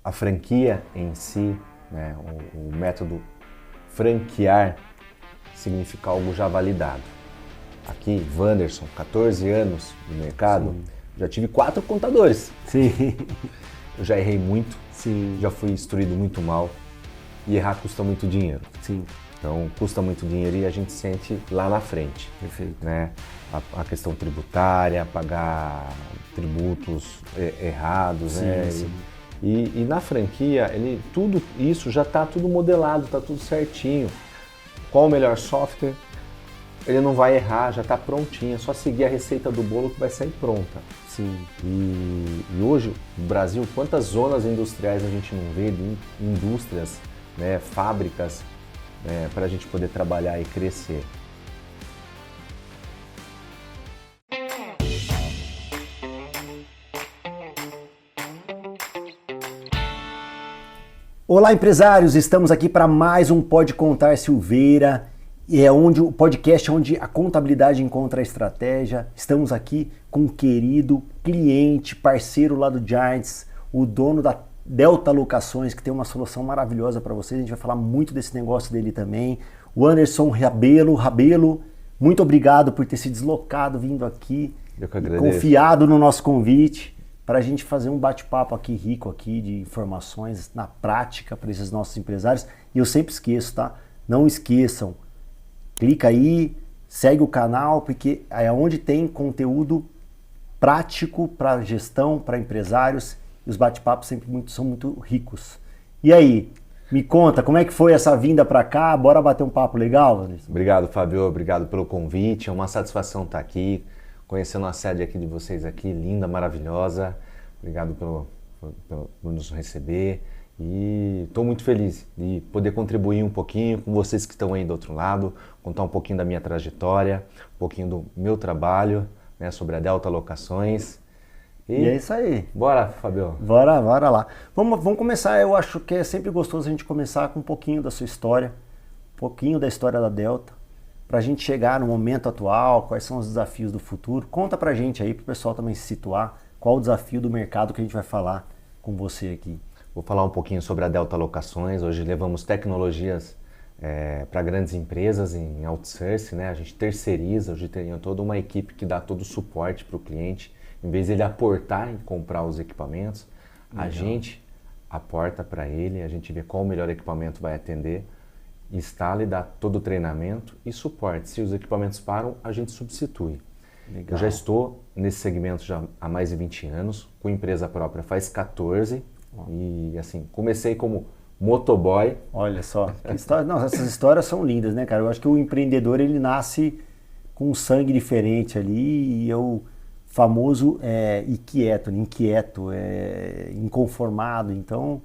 a franquia em si, né, o método franquear significa algo já validado. Aqui, Wanderson, 14 anos de mercado, Sim. já tive 4 contadores. Sim. Eu já errei muito, Sim. já fui instruído muito mal e errar custa muito dinheiro. Sim. Então, custa muito dinheiro e a gente sente lá na frente. Perfeito. Né? A questão tributária, pagar tributos errados, Sim, né? sim. E na franquia, tudo isso já está tudo modelado, está tudo certinho. Qual o melhor software? Ele não vai errar, já está prontinho, é só seguir a receita do bolo que vai sair pronta. Sim. E hoje, no Brasil, quantas zonas industriais a gente não vê, de indústrias, né, fábricas, para a gente poder trabalhar e crescer. Olá, empresários! Estamos aqui para mais um Pode Contar Silveira. É onde o podcast onde a contabilidade encontra a estratégia. Estamos aqui com um querido cliente, parceiro lá do Giants, o dono da Delta Locações, que tem uma solução maravilhosa para vocês. A gente vai falar muito desse negócio dele também. O Anderson Rabelo, muito obrigado por ter se deslocado, vindo aqui. Eu que e agradeço. confiado no nosso convite para a gente fazer um bate-papo aqui rico aqui de informações na prática para esses nossos empresários. E eu sempre esqueço, tá? Não esqueçam. Clica aí, segue o canal, porque é onde tem conteúdo prático para gestão, para empresários, e os bate-papos sempre são muito ricos. E aí, me conta, como é que foi essa vinda para cá? Bora bater um papo legal, Anderson? Obrigado, Fábio, obrigado pelo convite, é uma satisfação estar aqui, conhecendo a sede aqui de vocês aqui, linda, maravilhosa. Obrigado por nos receber. E estou muito feliz de poder contribuir um pouquinho com vocês que estão aí do outro lado, contar um pouquinho da minha trajetória, um pouquinho do meu trabalho, né, sobre a Delta Locações. E é isso aí. Bora, Fabio. Bora lá. Vamos começar, eu acho que é sempre gostoso a gente começar com um pouquinho da sua história, um pouquinho da história da Delta, para a gente chegar no momento atual, quais são os desafios do futuro. Conta pra gente aí, pro pessoal também se situar, qual o desafio do mercado que a gente vai falar com você aqui. Vou falar um pouquinho sobre a Delta Locações. Hoje levamos tecnologias para grandes empresas em outsourcing, né? A gente terceiriza, hoje tem toda uma equipe que dá todo o suporte para o cliente. Em vez de ele aportar e comprar os equipamentos, a gente aporta para ele, a gente vê qual o melhor equipamento vai atender, instala e dá todo o treinamento e suporte. Se os equipamentos param, a gente substitui. Legal. Eu já estou nesse segmento já há mais de 20 anos, com empresa própria faz 14. E assim, comecei como motoboy. Olha só, que história. Não, essas histórias são lindas, né, cara? Eu acho que o empreendedor, ele nasce com um sangue diferente ali, e é o famoso inquieto, inconformado. Então,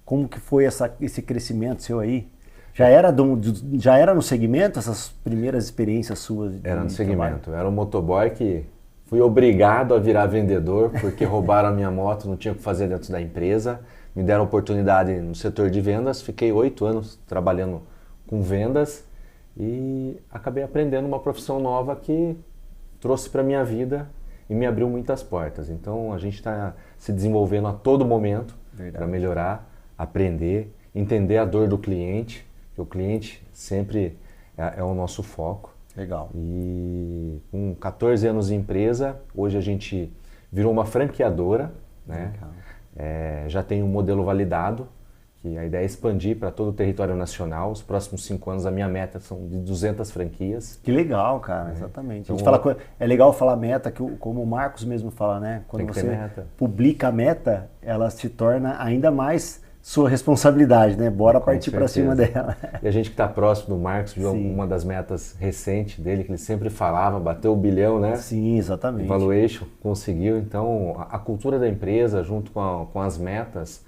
como que foi esse crescimento seu aí? Já era no segmento, essas primeiras experiências suas? Era no segmento, era um motoboy que fui obrigado a virar vendedor porque roubaram a minha moto, não tinha o que fazer dentro da empresa. Me deram oportunidade no setor de vendas, fiquei 8 anos trabalhando com vendas e acabei aprendendo uma profissão nova que trouxe para a minha vida e me abriu muitas portas. Então a gente está se desenvolvendo a todo momento para melhorar, aprender, entender a dor do cliente, que o cliente sempre é o nosso foco. Legal. E com 14 anos de empresa, hoje a gente virou uma franqueadora, né? Já tem um modelo validado, que a ideia é expandir para todo o território nacional. Os próximos 5 anos a minha meta são de 200 franquias. Que legal, cara, exatamente. Então, a gente fala, é legal falar meta, que como o Marcos mesmo fala, né? Quando você publica a meta, ela se torna ainda mais sua responsabilidade, né? Bora partir para cima dela. E a gente que está próximo do Marcos viu uma das metas recentes dele, que ele sempre falava, bateu o bilhão, né? Sim, exatamente. Valuation, conseguiu. Então, a cultura da empresa, junto com as metas,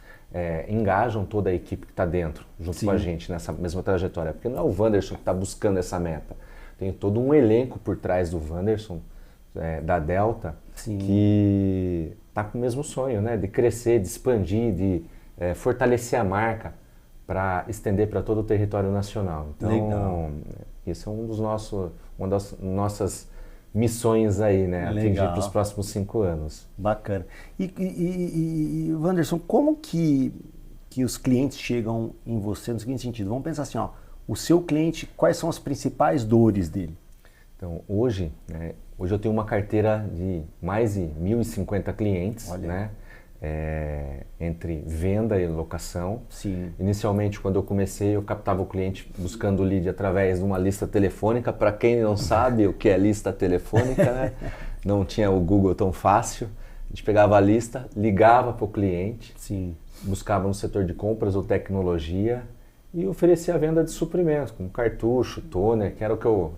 engajam toda a equipe que está dentro, junto com a gente, nessa mesma trajetória. Porque não é o Wanderson que está buscando essa meta. Tem todo um elenco por trás do Wanderson, da Delta, que está com o mesmo sonho, né? De crescer, de expandir, de fortalecer a marca para estender para todo o território nacional. Então, isso é uma das nossas missões aí, né? Atingir para os próximos 5 anos. Bacana. E Wanderson, como que que os clientes chegam em você no seguinte sentido. Vamos pensar assim, ó, o seu cliente, quais são as principais dores dele? Então, hoje eu tenho uma carteira de mais de 1.050 clientes, né? Entre venda e locação. Sim. Inicialmente, quando eu comecei, eu captava o cliente buscando o lead através de uma lista telefônica. Para quem não sabe o que é lista telefônica, né? Não tinha o Google tão fácil. A gente pegava a lista, ligava para o cliente, sim, buscava no setor de compras ou tecnologia e oferecia a venda de suprimento, como cartucho, toner, que era o que eu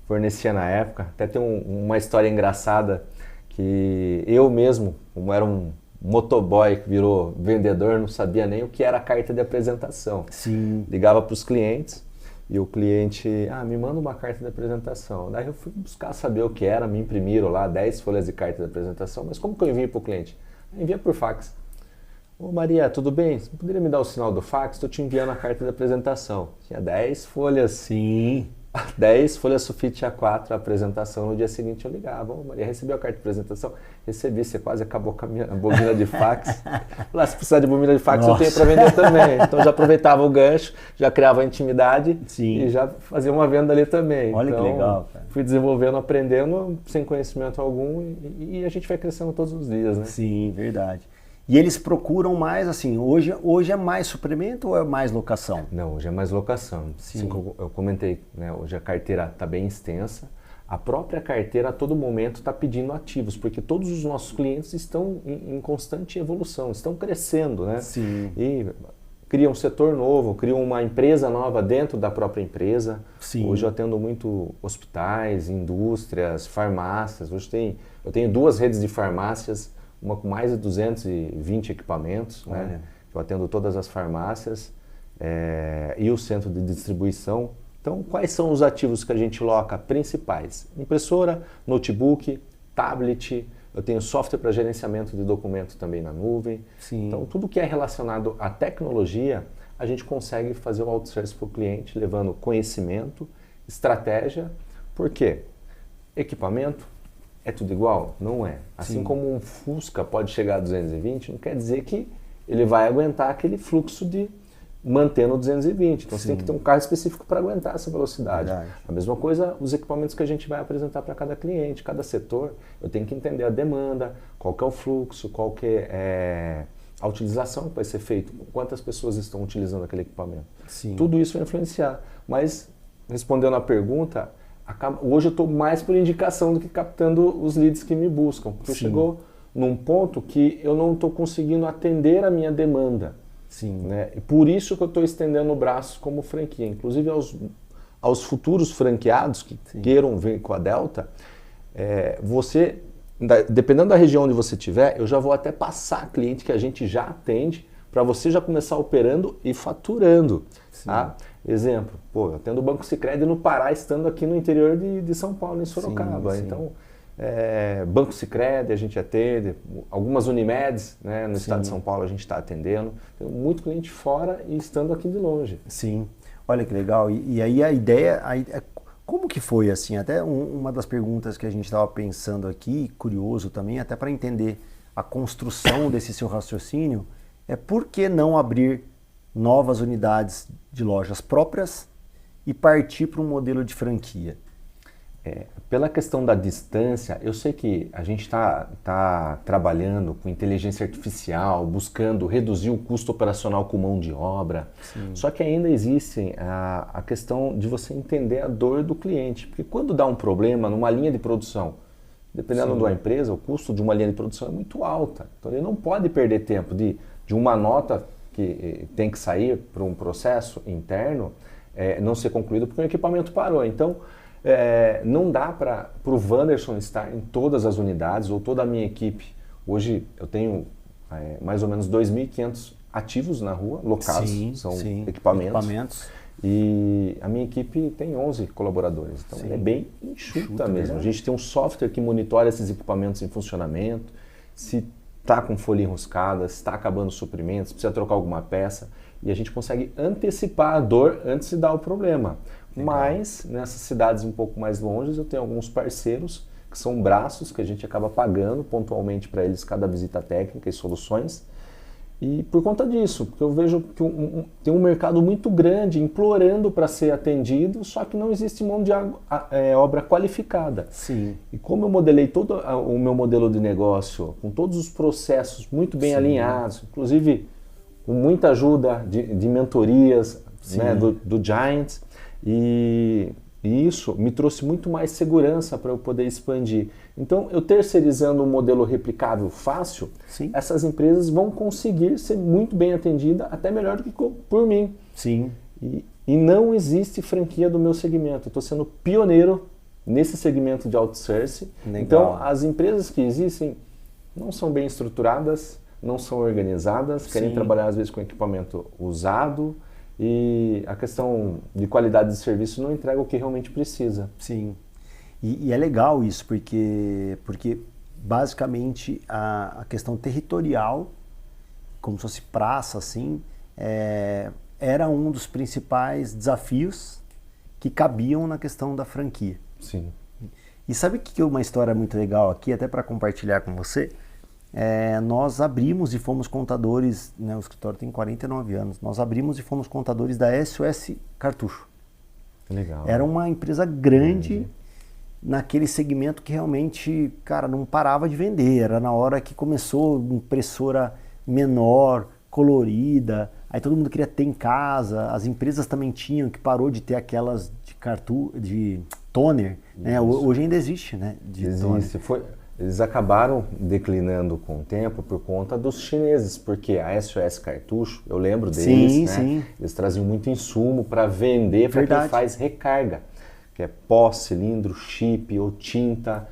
fornecia na época. Até tem uma história engraçada que eu mesmo, como era um motoboy que virou vendedor, não sabia nem o que era a carta de apresentação. Sim. Ligava para os clientes e o cliente, me manda uma carta de apresentação. Daí eu fui buscar saber o que era, me imprimiram lá 10 folhas de carta de apresentação, mas como que eu envio para o cliente? Envia por fax. Ô Maria, tudo bem? Você poderia me dar o sinal do fax? Estou te enviando a carta de apresentação. Tinha 10 folhas. Sim. 10 folhas sulfite A4, a apresentação. No dia seguinte eu ligava. Ô Maria, recebeu a carta de apresentação? Recebi, você quase acabou com a minha bobina de fax. Lá, se precisar de bobina de fax, eu tenho para vender também. Então já aproveitava o gancho, já criava a intimidade. Sim. E já fazia uma venda ali também. Olha então, que legal, cara. Fui desenvolvendo, aprendendo, sem conhecimento algum e a gente vai crescendo todos os dias, né? Sim, verdade. E eles procuram mais, assim, hoje é mais suprimento ou é mais locação? Não, hoje é mais locação. Sim. Assim como eu comentei, né, hoje a carteira está bem extensa. A própria carteira a todo momento está pedindo ativos, porque todos os nossos clientes estão em constante evolução, estão crescendo, né? Sim. E criam um setor novo, criam uma empresa nova dentro da própria empresa. Sim. Hoje eu atendo muito hospitais, indústrias, farmácias. Hoje eu tenho 2 redes de farmácias, uma com mais de 220 equipamentos, né? Eu atendo todas as farmácias e o centro de distribuição. Então, quais são os ativos que a gente loca principais? Impressora, notebook, tablet, eu tenho software para gerenciamento de documentos também na nuvem. Sim. Então, tudo que é relacionado à tecnologia, a gente consegue fazer o outsourcing para o cliente, levando conhecimento, estratégia. Por quê? Equipamento, é tudo igual? Não é. Assim Sim. como um Fusca pode chegar a 220, não quer dizer que ele vai aguentar aquele fluxo de manter no 220. Então, você tem que ter um carro específico para aguentar essa velocidade. Verdade. A mesma coisa, os equipamentos que a gente vai apresentar para cada cliente, cada setor, eu tenho que entender a demanda, qual que é o fluxo, qual que é a utilização que vai ser feita, quantas pessoas estão utilizando aquele equipamento. Sim. Tudo isso vai influenciar. Mas, respondendo à pergunta, hoje eu estou mais por indicação do que captando os leads que me buscam. Porque chegou num ponto que eu não estou conseguindo atender a minha demanda. Sim. Né? E por isso que eu estou estendendo o braço como franquia. Inclusive aos futuros franqueados que queiram vir com a Delta, você, dependendo da região onde você estiver, eu já vou até passar cliente que a gente já atende para você já começar operando e faturando. Tá? Exemplo, eu atendo o Banco Sicredi no Pará, estando aqui no interior de São Paulo, em Sorocaba. Sim. Então, Banco Sicredi a gente atende, algumas Unimeds, né, no estado de São Paulo a gente está atendendo. Tem muito cliente fora e estando aqui de longe. Sim, olha que legal. E aí a ideia, como que foi assim? Até uma das perguntas que a gente estava pensando aqui, curioso também, até para entender a construção desse seu raciocínio, é por que não abrir novas unidades de lojas próprias e partir para um modelo de franquia? Pela questão da distância, eu sei que a gente está trabalhando com inteligência artificial, buscando reduzir o custo operacional com mão de obra, só que ainda existe a questão de você entender a dor do cliente, porque quando dá um problema numa linha de produção, dependendo da empresa, o custo de uma linha de produção é muito alta, então ele não pode perder tempo de uma nota que tem que sair para um processo interno, não ser concluído porque o equipamento parou. Então, não dá para o Wanderson estar em todas as unidades ou toda a minha equipe. Hoje eu tenho mais ou menos 2.500 ativos na rua, locados, são equipamentos. E a minha equipe tem 11 colaboradores, então é bem enxuta mesmo. A gente tem um software que monitora esses equipamentos em funcionamento, se está com folha enroscada, se está acabando os suprimentos, precisa trocar alguma peça, e a gente consegue antecipar a dor antes de dar o problema. Legal. Mas nessas cidades um pouco mais longe eu tenho alguns parceiros que são braços que a gente acaba pagando pontualmente para eles cada visita técnica e soluções. E por conta disso, porque eu vejo que tem um mercado muito grande implorando para ser atendido, só que não existe mão de obra qualificada. Sim. E como eu modelei todo o meu modelo de negócio, com todos os processos muito bem alinhados, inclusive com muita ajuda de mentorias, né, do Giants, e isso me trouxe muito mais segurança para eu poder expandir. Então, eu terceirizando um modelo replicável fácil, essas empresas vão conseguir ser muito bem atendidas, até melhor do que por mim. Sim. E não existe franquia do meu segmento. Eu estou sendo pioneiro nesse segmento de outsourcing. Legal. Então, as empresas que existem não são bem estruturadas, não são organizadas, querem trabalhar às vezes com equipamento usado, e a questão de qualidade de serviço não entrega o que realmente precisa. Sim. E é legal isso, porque basicamente a questão territorial, como se fosse praça, assim, era um dos principais desafios que cabiam na questão da franquia. Sim. E sabe que uma história muito legal aqui, até para compartilhar com você? Nós abrimos e fomos contadores, né, o escritório tem 49 anos, nós abrimos e fomos contadores da SOS Cartucho. Legal. Era uma empresa grande naquele segmento que realmente, cara, não parava de vender. Era na hora que começou impressora menor, colorida, aí todo mundo queria ter em casa, as empresas também tinham, que parou de ter aquelas de toner, né? Hoje ainda existe, né? Existe. Eles acabaram declinando com o tempo por conta dos chineses, porque a SOS Cartucho, eu lembro deles, né? Eles traziam muito insumo para vender para quem faz recarga, que é pó, cilindro, chip ou tinta,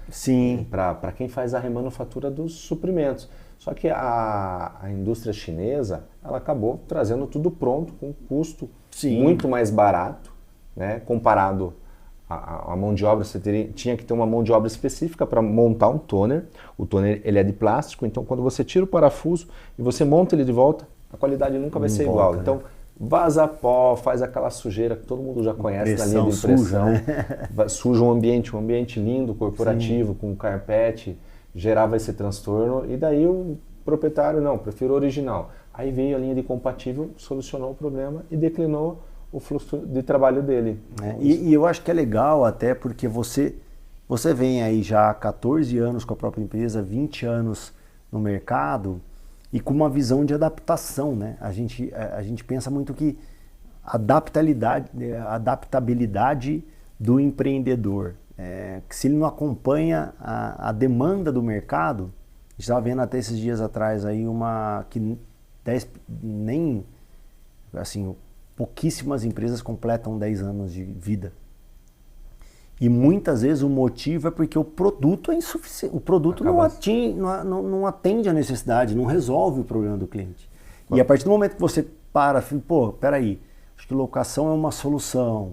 para quem faz a remanufatura dos suprimentos. Só que a indústria chinesa, ela acabou trazendo tudo pronto, com um custo muito mais barato, né? Comparado a mão de obra, você tinha que ter uma mão de obra específica para montar um toner. O toner ele é de plástico, então quando você tira o parafuso e você monta ele de volta, a qualidade nunca vai ser igual. Né? Então vaza pó, faz aquela sujeira que todo mundo já conhece na linha de impressão. Suja, né? Suja um ambiente lindo, corporativo, com carpete, gerava esse transtorno. E daí o proprietário, não, prefiro o original. Aí veio a linha de compatível, solucionou o problema e declinou o fluxo de trabalho dele. E eu acho que é legal até porque você vem aí já há 14 anos com a própria empresa, 20 anos no mercado e com uma visão de adaptação, né? A gente pensa muito que a adaptabilidade do empreendedor, que se ele não acompanha a demanda do mercado, a gente estava vendo até esses dias atrás aí pouquíssimas empresas completam 10 anos de vida. E muitas vezes o motivo é porque o produto é insuficiente. O produto não atende a necessidade, não resolve o problema do cliente. E a partir do momento que você peraí, acho que locação é uma solução.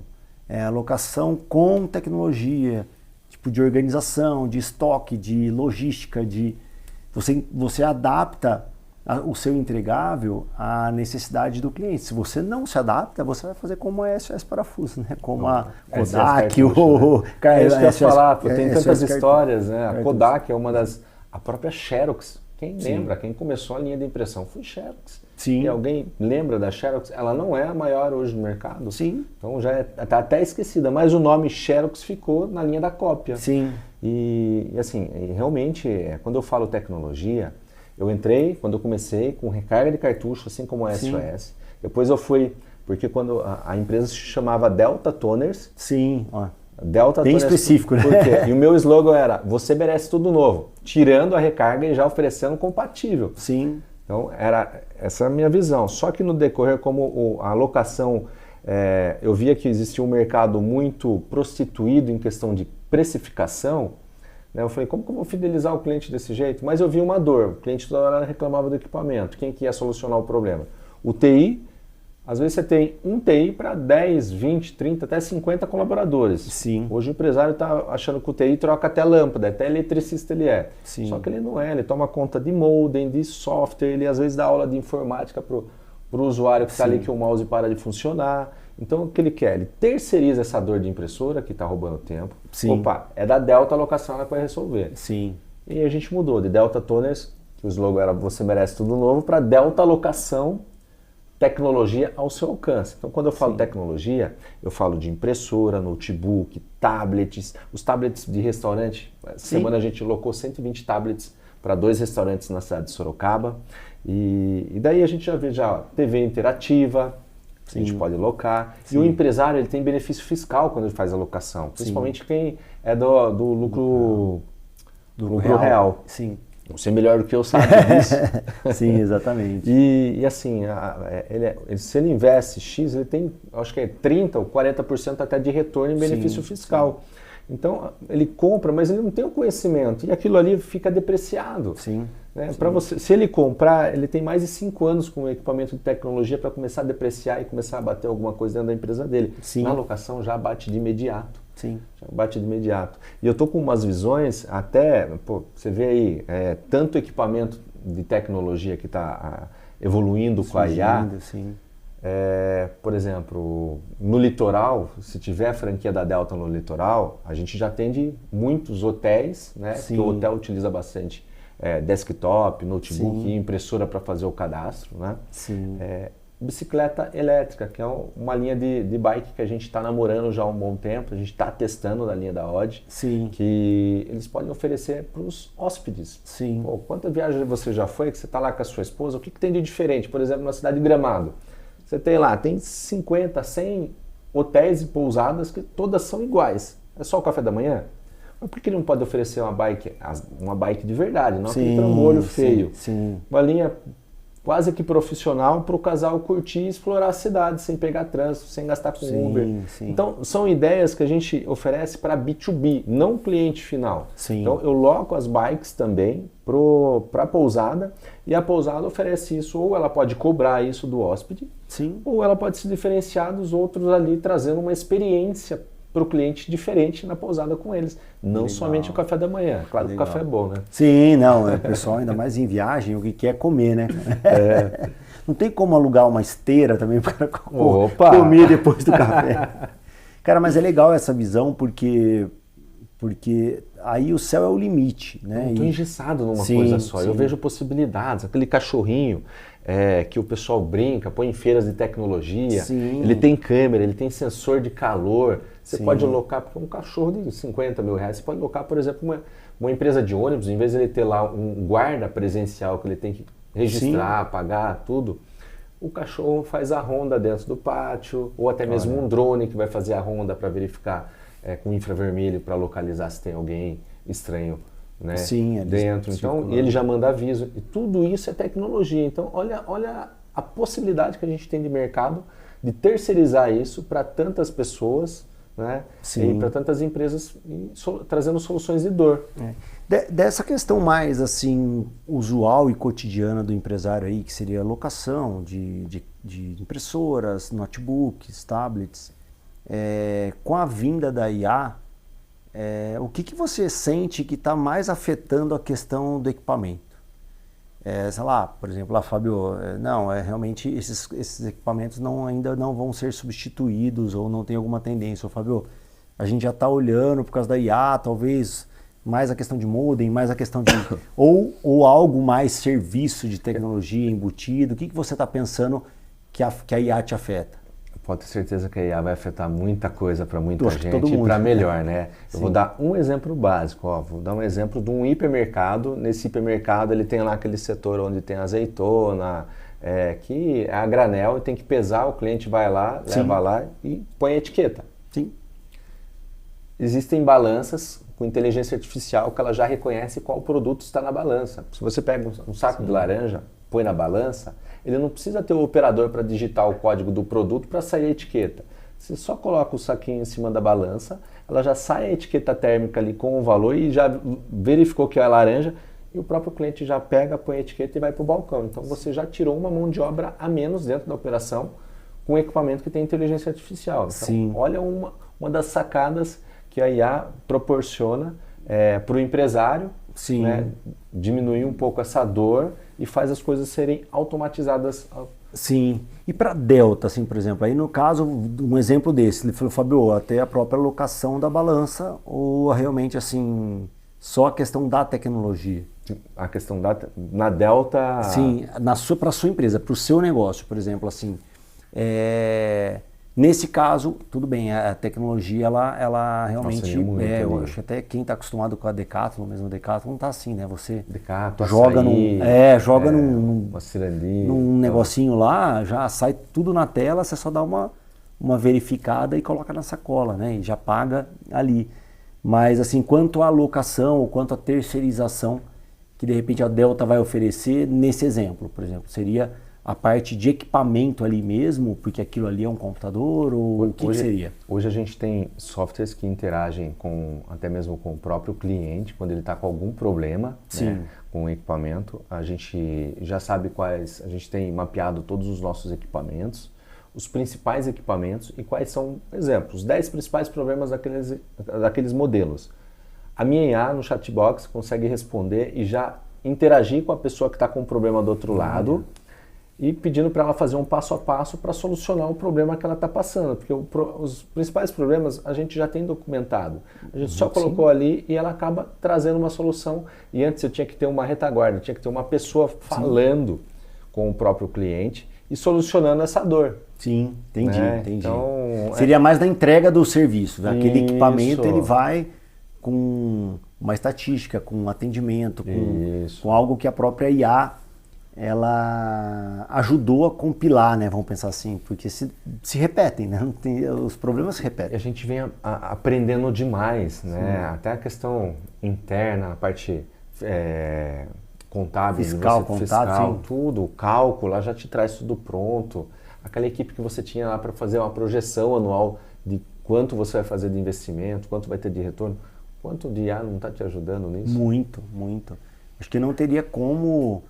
Locação com tecnologia, tipo de organização, de estoque, de logística, você adapta o seu entregável à necessidade do cliente. Se você não se adapta, você vai fazer como a SOS Parafuso, né? Como a Kodak, é isso que eu ia falar, tem tantas histórias, né? A Kodak é uma das... A própria Xerox, quem lembra? Quem começou a linha de impressão foi Xerox. Sim. E alguém lembra da Xerox? Ela não é a maior hoje no mercado. Sim. Então já está até esquecida, mas o nome Xerox ficou na linha da cópia. Sim. E assim, realmente, quando eu falo tecnologia, eu entrei, quando eu comecei, com recarga de cartucho, assim como a SOS. Depois eu fui, porque quando a empresa se chamava Delta Toners. Sim, ó. Delta bem Toners, específico, né? E o meu slogan era, você merece tudo novo, tirando a recarga e já oferecendo compatível. Sim. Então, essa é a minha visão. Só que no decorrer, como a locação, eu via que existia um mercado muito prostituído em questão de precificação, né? Eu falei, como que eu vou fidelizar o cliente desse jeito? Mas eu vi uma dor, o cliente toda hora reclamava do equipamento. Quem que ia solucionar o problema? O TI, às vezes você tem um TI para 10, 20, 30, até 50 colaboradores. Sim. Hoje o empresário está achando que o TI troca até lâmpada, até eletricista ele é. Sim. Só que ele não é, ele toma conta de modem, de software, ele às vezes dá aula de informática para o usuário que está ali que o mouse para de funcionar. Então o que ele quer? Ele terceiriza essa dor de impressora que está roubando tempo. Sim. Opa, é da Delta Locação que vai resolver. Sim. E a gente mudou de Delta Toners que o slogan era Você Merece Tudo Novo, para Delta Locação, tecnologia ao seu alcance. Então, quando eu falo tecnologia, eu falo de impressora, notebook, tablets, os tablets de restaurante. Essa semana a gente locou 120 tablets para 2 restaurantes na cidade de Sorocaba. E daí a gente já vê TV interativa, a gente pode locar. E o empresário ele tem benefício fiscal quando ele faz a locação, principalmente quem é do lucro real. Sim. Você é melhor do que eu sabe disso. Sim, exatamente. E assim, se ele investe X, ele tem, acho que é 30% ou 40% até de retorno em benefício fiscal. Sim. Então, ele compra, mas ele não tem o conhecimento. E aquilo ali fica depreciado. Sim. Né? Se ele comprar, ele tem mais de 5 anos com o equipamento de tecnologia para começar a depreciar e começar a bater alguma coisa dentro da empresa dele. Sim. Na locação já bate de imediato. Sim. Já bate de imediato. E eu tô com umas visões, até, você vê aí, tanto equipamento de tecnologia que está evoluindo com a IA. Sim. Por exemplo, no litoral, se tiver franquia da Delta no litoral, a gente já atende muitos hotéis, né? Porque o hotel utiliza bastante desktop, notebook e impressora para fazer o cadastro, né? Sim. Bicicleta elétrica, que é uma linha de bike que a gente está namorando já há um bom tempo, a gente está testando na linha da Odd, que eles podem oferecer para os hóspedes. Sim. Pô, quanta viagem você já foi, que você está lá com a sua esposa, o que tem de diferente? Por exemplo, na cidade de Gramado, você tem 50, 100 hotéis e pousadas que todas são iguais. É só o café da manhã? Mas por que ele não pode oferecer uma bike de verdade, não aquele trambolho feio? Sim. Uma linha quase que profissional para o casal curtir e explorar a cidade sem pegar trânsito, sem gastar com Uber. Sim. Então, são ideias que a gente oferece para B2B, não cliente final. Sim. Então, eu loco as bikes também para a pousada e a pousada oferece isso, ou ela pode cobrar isso do hóspede, ou ela pode se diferenciar dos outros ali, trazendo uma experiência para o cliente diferente na pousada com eles. Não somente o café da manhã. Claro que o café é bom, né? Sim, não. O pessoal, ainda mais em viagem, o que quer é comer, né? Não tem como alugar uma esteira também para comer depois do café. Cara, mas é legal essa visão porque aí o céu é o limite, né? Eu estou engessado numa coisa só. Eu vejo possibilidades. Aquele cachorrinho que o pessoal brinca, põe em feiras de tecnologia. Ele tem câmera, ele tem sensor de calor. Você pode alocar, porque um cachorro de 50 mil reais, você pode alocar, por exemplo, uma empresa de ônibus, em vez de ele ter lá um guarda presencial que ele tem que registrar, pagar, tudo, o cachorro faz a ronda dentro do pátio, ou até mesmo um drone que vai fazer a ronda para verificar com infravermelho para localizar se tem alguém estranho, né, dentro. Então, e ele já manda aviso. E tudo isso é tecnologia. Então, olha a possibilidade que a gente tem de mercado de terceirizar isso para tantas pessoas, né? E para tantas empresas, trazendo soluções de dor. Dessa questão mais assim usual e cotidiana do empresário aí, que seria a locação de impressoras, notebooks, tablets, com a vinda da IA, o que você sente que está mais afetando a questão do equipamento? Sei lá, por exemplo, Fábio, realmente esses equipamentos ainda não vão ser substituídos ou não tem alguma tendência. Fábio, a gente já está olhando por causa da IA, talvez mais a questão de modem, mais a questão de... ou algo mais serviço de tecnologia embutido. O que você está pensando que a IA te afeta? Pode ter certeza que a IA vai afetar muita coisa para muita gente e para melhor, né? Eu vou dar um exemplo básico, vou dar um exemplo de um hipermercado. Nesse hipermercado ele tem lá aquele setor onde tem azeitona, que é a granel e tem que pesar, o cliente vai lá, leva lá e põe a etiqueta. Existem balanças com inteligência artificial que ela já reconhece qual produto está na balança. Se você pega um saco de laranja, põe na balança, ele não precisa ter o operador para digitar o código do produto para sair a etiqueta. Você só coloca o saquinho em cima da balança, ela já sai a etiqueta térmica ali com o valor e já verificou que é laranja e o próprio cliente já pega, põe a etiqueta e vai para o balcão. Então você já tirou uma mão de obra a menos dentro da operação com um equipamento que tem inteligência artificial. Então, olha uma das sacadas que a IA proporciona para o empresário, né, diminuir um pouco essa dor e faz as coisas serem automatizadas. Sim. E para Delta, assim, por exemplo, aí no caso, um exemplo desse, ele falou, Fábio, até a própria locação da balança ou realmente assim, só a questão da tecnologia? a questão na Delta... Sim, para a sua empresa, para o seu negócio, por exemplo, assim, nesse caso, tudo bem, a tecnologia, ela realmente, eu acho que até quem está acostumado com a Decathlon, mesmo a Decathlon, tá assim, né? Você joga num negocinho lá, já sai tudo na tela, você só dá uma verificada e coloca na sacola, né? E já paga ali. Mas assim, quanto à alocação ou quanto à terceirização que de repente a Delta vai oferecer, nesse exemplo, por exemplo, seria a parte de equipamento ali mesmo, porque aquilo ali é um computador, ou o que seria? Hoje a gente tem softwares que interagem até mesmo com o próprio cliente, quando ele está com algum problema, né, com o equipamento. A gente já sabe a gente tem mapeado todos os nossos equipamentos, os principais equipamentos e quais são, por exemplo, os 10 principais problemas daqueles modelos. A minha IA no chatbox consegue responder e já interagir com a pessoa que está com o problema do outro lado e pedindo para ela fazer um passo a passo para solucionar o problema que ela está passando, porque os principais problemas a gente já tem documentado. A gente só colocou ali e ela acaba trazendo uma solução. E antes eu tinha que ter uma retaguarda, tinha que ter uma pessoa falando com o próprio cliente e solucionando essa dor. Sim, entendi, né? entendi. Então, seria mais da entrega do serviço. Aquele equipamento ele vai com uma estatística, com um atendimento, com algo que a própria IA ela ajudou a compilar, né? Vamos pensar assim, porque se repetem, né? Os problemas se repetem. E a gente vem aprendendo demais, né? Até a questão interna, a parte contábil, fiscal, tudo, o cálculo, ela já te traz tudo pronto. Aquela equipe que você tinha lá para fazer uma projeção anual de quanto você vai fazer de investimento, quanto vai ter de retorno, quanto de IA não está te ajudando nisso? Muito, muito. Acho que não teria como,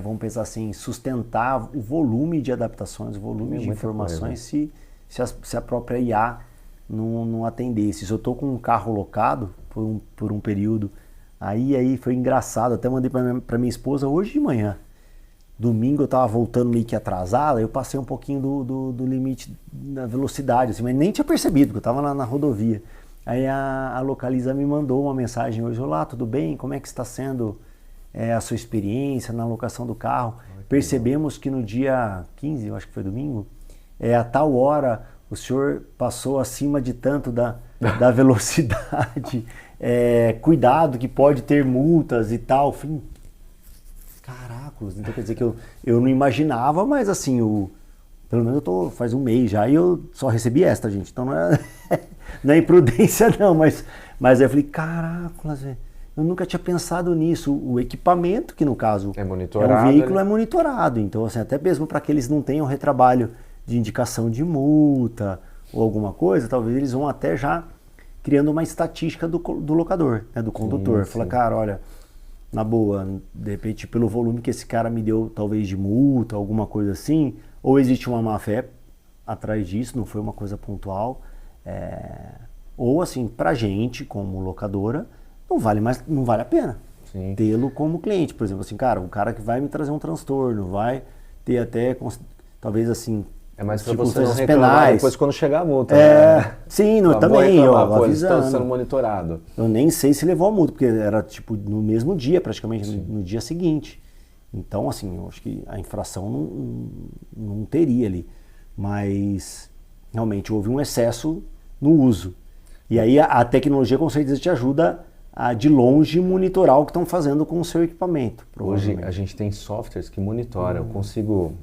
vamos pensar assim, sustentar o volume de adaptações, o volume de informações se a própria IA não atendesse. Se eu estou com um carro locado por um período, aí foi engraçado, até mandei para minha esposa hoje de manhã. Domingo eu estava voltando meio que atrasado, eu passei um pouquinho do limite da velocidade, assim, mas nem tinha percebido, porque eu estava na rodovia. Aí a Localiza me mandou uma mensagem hoje: olá, tudo bem? Como é que está sendo a sua experiência na locação do carro? Percebemos que no dia 15, eu acho que foi domingo, a tal hora o senhor passou acima de tanto da velocidade, cuidado que pode ter multas e tal, enfim. Caracoles, então quer dizer que eu não imaginava, mas assim, pelo menos faz um mês já e eu só recebi esta, gente, então não é imprudência não, mas aí eu falei, caracoles, eu nunca tinha pensado nisso. O equipamento, que no caso é monitorado, um veículo, é monitorado, então assim, até mesmo para que eles não tenham retrabalho de indicação de multa ou alguma coisa, talvez eles vão até já criando uma estatística do locador, né, do condutor. Fala, cara, olha, na boa, de repente pelo volume que esse cara me deu, talvez de multa, alguma coisa assim, ou existe uma má fé atrás disso, não foi uma coisa pontual, ou assim, pra gente como locadora, não vale a pena tê-lo como cliente. Por exemplo, assim, cara, o cara que vai me trazer um transtorno, vai ter até, talvez assim, é mais para você não reclamar depois quando chegar a multa. Sim, também, avisando. Está sendo monitorado. Eu nem sei se levou a multa, porque era tipo no mesmo dia, praticamente no dia seguinte. Então, assim, eu acho que a infração não teria ali. Mas, realmente, houve um excesso no uso. E aí a tecnologia, com certeza, te ajuda a, de longe, monitorar o que estão fazendo com o seu equipamento. Hoje a gente tem softwares que monitoram. Eu consigo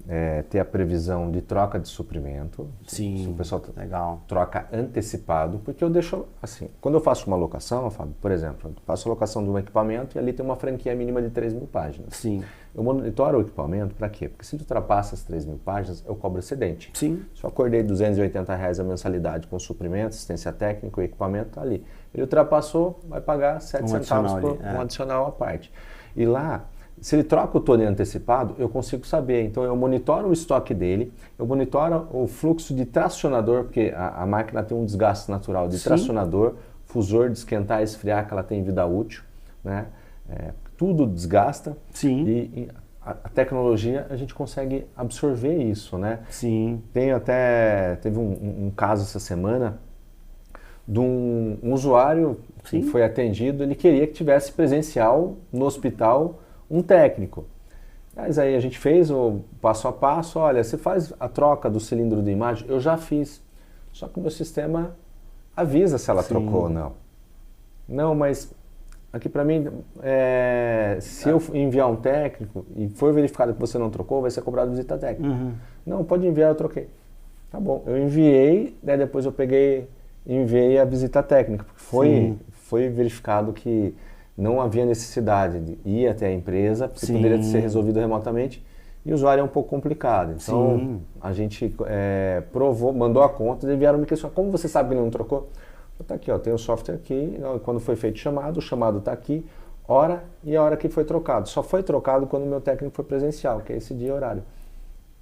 ter a previsão de troca de suprimento. Sim, se o pessoal legal. Troca antecipado, porque eu deixo assim, quando eu faço uma locação, Fábio, por exemplo, eu faço a locação de um equipamento e ali tem uma franquia mínima de 3.000 páginas. Sim. Eu monitoro o equipamento para quê? Porque se ele ultrapassa as 3.000 páginas, eu cobro excedente. Sim. Se eu acordei R$280 a mensalidade com suprimento, assistência técnica, o equipamento está ali. Ele ultrapassou, vai pagar 7 centavos por um adicional à parte. E lá, se ele troca o toner antecipado, eu consigo saber. Então eu monitoro o estoque dele, eu monitoro o fluxo de tracionador, porque a máquina tem um desgaste natural de tracionador, fusor de esquentar e esfriar, que ela tem vida útil, né? Tudo desgasta. Sim. E a tecnologia, a gente consegue absorver isso, né? Sim. Teve um caso essa semana de um usuário que foi atendido, ele queria que tivesse presencial no hospital um técnico. Mas aí a gente fez o passo a passo, olha, você faz a troca do cilindro de imagem? Eu já fiz, só que o meu sistema avisa se ela trocou ou não. Não, mas aqui para mim, se eu enviar um técnico e for verificado que você não trocou, vai ser cobrado visita técnica. Não, pode enviar, eu troquei. Tá bom, eu enviei, daí depois eu enviei a visita técnica, porque foi verificado que não havia necessidade de ir até a empresa, porque poderia ser resolvido remotamente, e o usuário é um pouco complicado. Então, a gente mandou a conta e vieram me questionar, como você sabe que ele não trocou? Está aqui, ó, tem o software aqui, quando foi feito o chamado está aqui, hora e a hora que foi trocado. Só foi trocado quando o meu técnico foi presencial, que é esse dia e horário.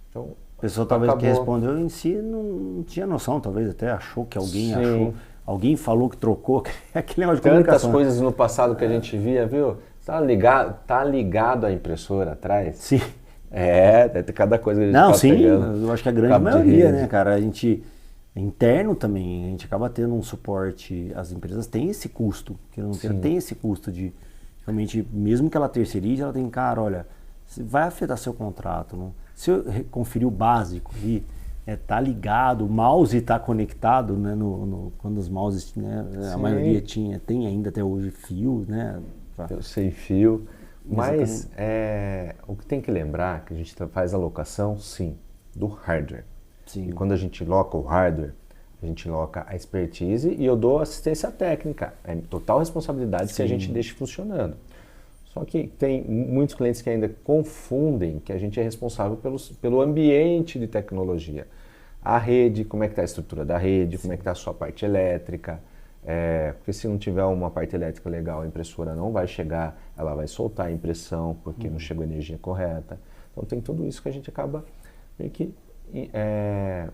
Então, a pessoa talvez que respondeu em si não tinha noção, talvez até achou que alguém achou, alguém falou que trocou, aquele negócio de comunicação. Tantas coisas no passado que a gente via, viu? Tá ligado à impressora atrás? Sim. Tem cada coisa que a gente Não, tá sim, pegando. eu acho que a grande maioria, né, cara? A gente, interno também, a gente acaba tendo um suporte, as empresas têm esse custo, que não tem esse custo de, realmente, mesmo que ela terceirize, ela tem, cara, olha, vai afetar seu contrato, não? Se eu conferir o básico ali, tá ligado, o mouse está conectado, né, quando os mouses, né, a maioria tem ainda até hoje fio, né? Sem fio, mas o que tem que lembrar que a gente faz a locação, do hardware. E quando a gente loca o hardware, a gente loca a expertise e eu dou assistência técnica. É total responsabilidade se a gente deixa funcionando. Só que tem muitos clientes que ainda confundem que a gente é responsável pelo ambiente de tecnologia. A rede, como é que está a estrutura da rede, como é que está a sua parte elétrica. Porque se não tiver uma parte elétrica legal, a impressora não vai chegar, ela vai soltar a impressão porque não chegou a energia correta. Então tem tudo isso que a gente acaba meio que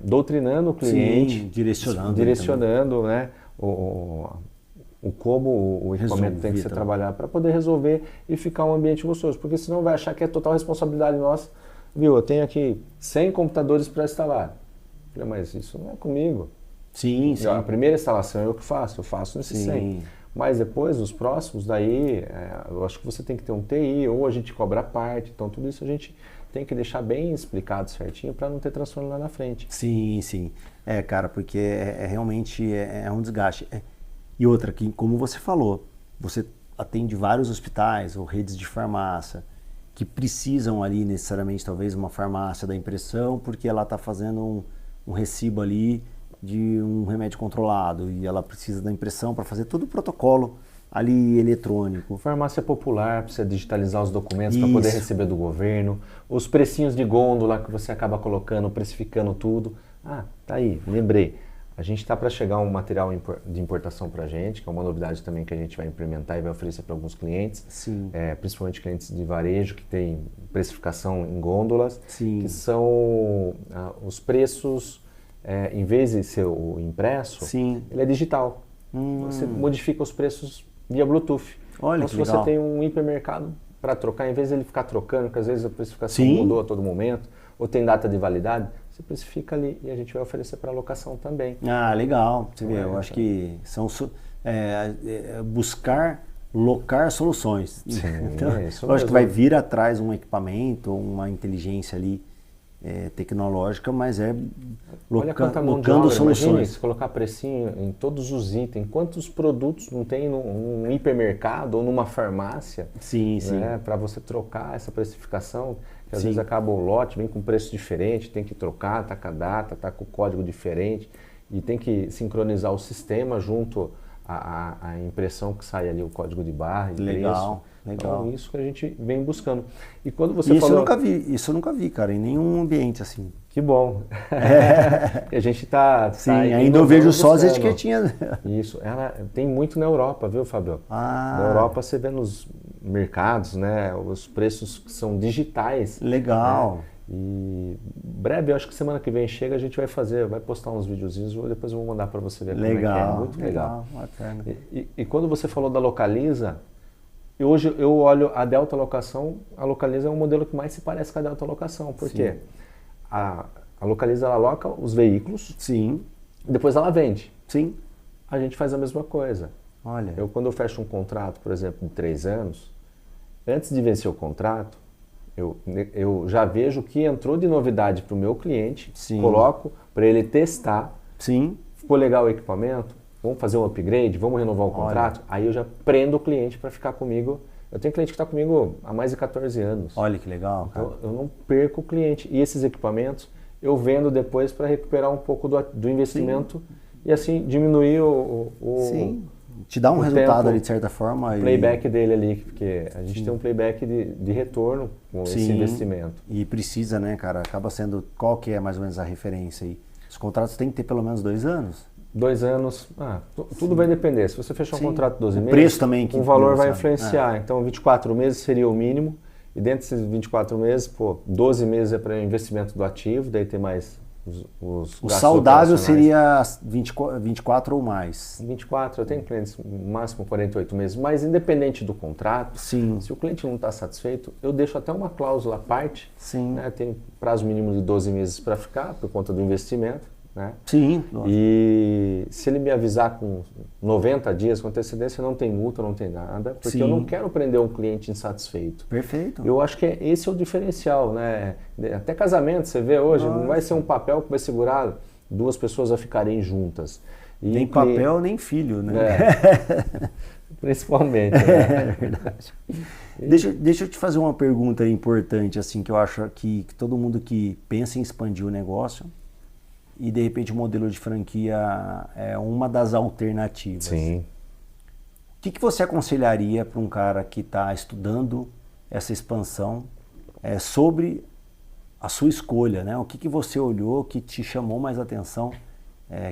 doutrinando o cliente, direcionando, né, como o equipamento tem que ser trabalhado para poder resolver e ficar um ambiente gostoso, porque senão vai achar que é total responsabilidade nossa. Viu, eu tenho aqui 100 computadores para instalar. Eu falei, mas isso não é comigo. A primeira instalação eu faço nesses 100. Mas depois, os próximos, daí, eu acho que você tem que ter um TI, ou a gente cobra a parte, então tudo isso a gente tem que deixar bem explicado certinho para não ter transtorno lá na frente. Sim. Cara, porque realmente é um desgaste. E outra, que como você falou, você atende vários hospitais ou redes de farmácia que precisam ali necessariamente talvez uma farmácia da impressão porque ela está fazendo um recibo ali de um remédio controlado e ela precisa da impressão para fazer todo o protocolo ali eletrônico. Farmácia popular, precisa digitalizar os documentos para poder receber do governo, os precinhos de gôndola que você acaba colocando, precificando tudo. Tá aí, lembrei. A gente está para chegar um material de importação para a gente, que é uma novidade também que a gente vai implementar e vai oferecer para alguns clientes, principalmente clientes de varejo que tem precificação em gôndolas, que são os preços, em vez de ser o impresso, ele é digital. Você modifica os preços via Bluetooth. Olha, então se você tem um hipermercado para trocar, em vez de ele ficar trocando, porque às vezes a precificação mudou a todo momento, ou tem data de validade, você precifica ali e a gente vai oferecer para locação também. Legal. Você vê, eu acho que são locar soluções. Então, eu acho que vai vir atrás um equipamento, uma inteligência ali tecnológica, mas locando soluções. Imagine, se colocar precinho em todos os itens, quantos produtos não tem num hipermercado ou numa farmácia para você trocar essa precificação, que às vezes acaba o lote, vem com preço diferente, tem que trocar, tá com a data, tá com o código diferente e tem que sincronizar o sistema junto à impressão que sai ali, o código de barra e Legal. Então, isso que a gente vem buscando. E quando você falou... Isso eu nunca vi, cara, em nenhum ambiente assim. Que bom. A gente tá ainda eu vejo só as etiquetinhas. Isso. Ela tem muito na Europa, viu, Fabio? Na Europa você vê nos mercados, né, os preços que são digitais. Legal. Né? E breve, eu acho que semana que vem chega, a gente vai postar uns videozinhos, depois eu vou mandar para você ver como é que é. Muito legal. E quando você falou da Localiza, hoje eu olho a Delta Locação, a Localiza é um modelo que mais se parece com a Delta Locação. Por quê? A Localiza, ela loca os veículos, depois ela vende. a gente faz a mesma coisa. Olha. Quando eu fecho um contrato, por exemplo, de 3 anos, antes de vencer o contrato, eu já vejo o que entrou de novidade para o meu cliente, Sim. coloco para ele testar. Sim. Ficou legal o equipamento, vamos fazer um upgrade, vamos renovar o contrato. Aí eu já prendo o cliente para ficar comigo. Eu tenho cliente que está comigo há mais de 14 anos. Olha que legal, cara. Então, eu não perco o cliente. E esses equipamentos eu vendo depois para recuperar um pouco do investimento. Sim. E assim diminuir Sim. Te dá um resultado tempo, ali de certa forma. O playback dele ali, porque a gente tem um playback de retorno com esse investimento. E precisa, né, cara? Acaba sendo, qual que é mais ou menos a referência aí? Os contratos têm que ter pelo menos 2 anos? 2 anos, tudo vai depender. Se você fechar um contrato de 12 meses, preço também que o valor vai influenciar. Então, 24 meses seria o mínimo. E dentro desses 24 meses, 12 meses é para investimento do ativo, daí tem mais os o saudável seria 24 ou mais. 24, eu tenho clientes no máximo 48 meses, mas independente do contrato, Sim. Se o cliente não está satisfeito, eu deixo até uma cláusula à parte. Sim. Né? Tem prazo mínimo de 12 meses para ficar, por conta do investimento. Né? Sim. E se ele me avisar com 90 dias com antecedência, não tem multa, não tem nada, porque eu não quero prender um cliente insatisfeito. Perfeito. Eu acho que esse é o diferencial, né? Até casamento, você vê hoje, não vai ser um papel que vai segurar 2 pessoas a ficarem juntas. E nem papel, nem filho, né? Principalmente. Né? É verdade. Deixa eu te fazer uma pergunta importante, assim, que eu acho que todo mundo que pensa em expandir o negócio e de repente o modelo de franquia é uma das alternativas. Sim. O que você aconselharia para um cara que está estudando essa expansão sobre a sua escolha, né? O que você olhou que te chamou mais atenção,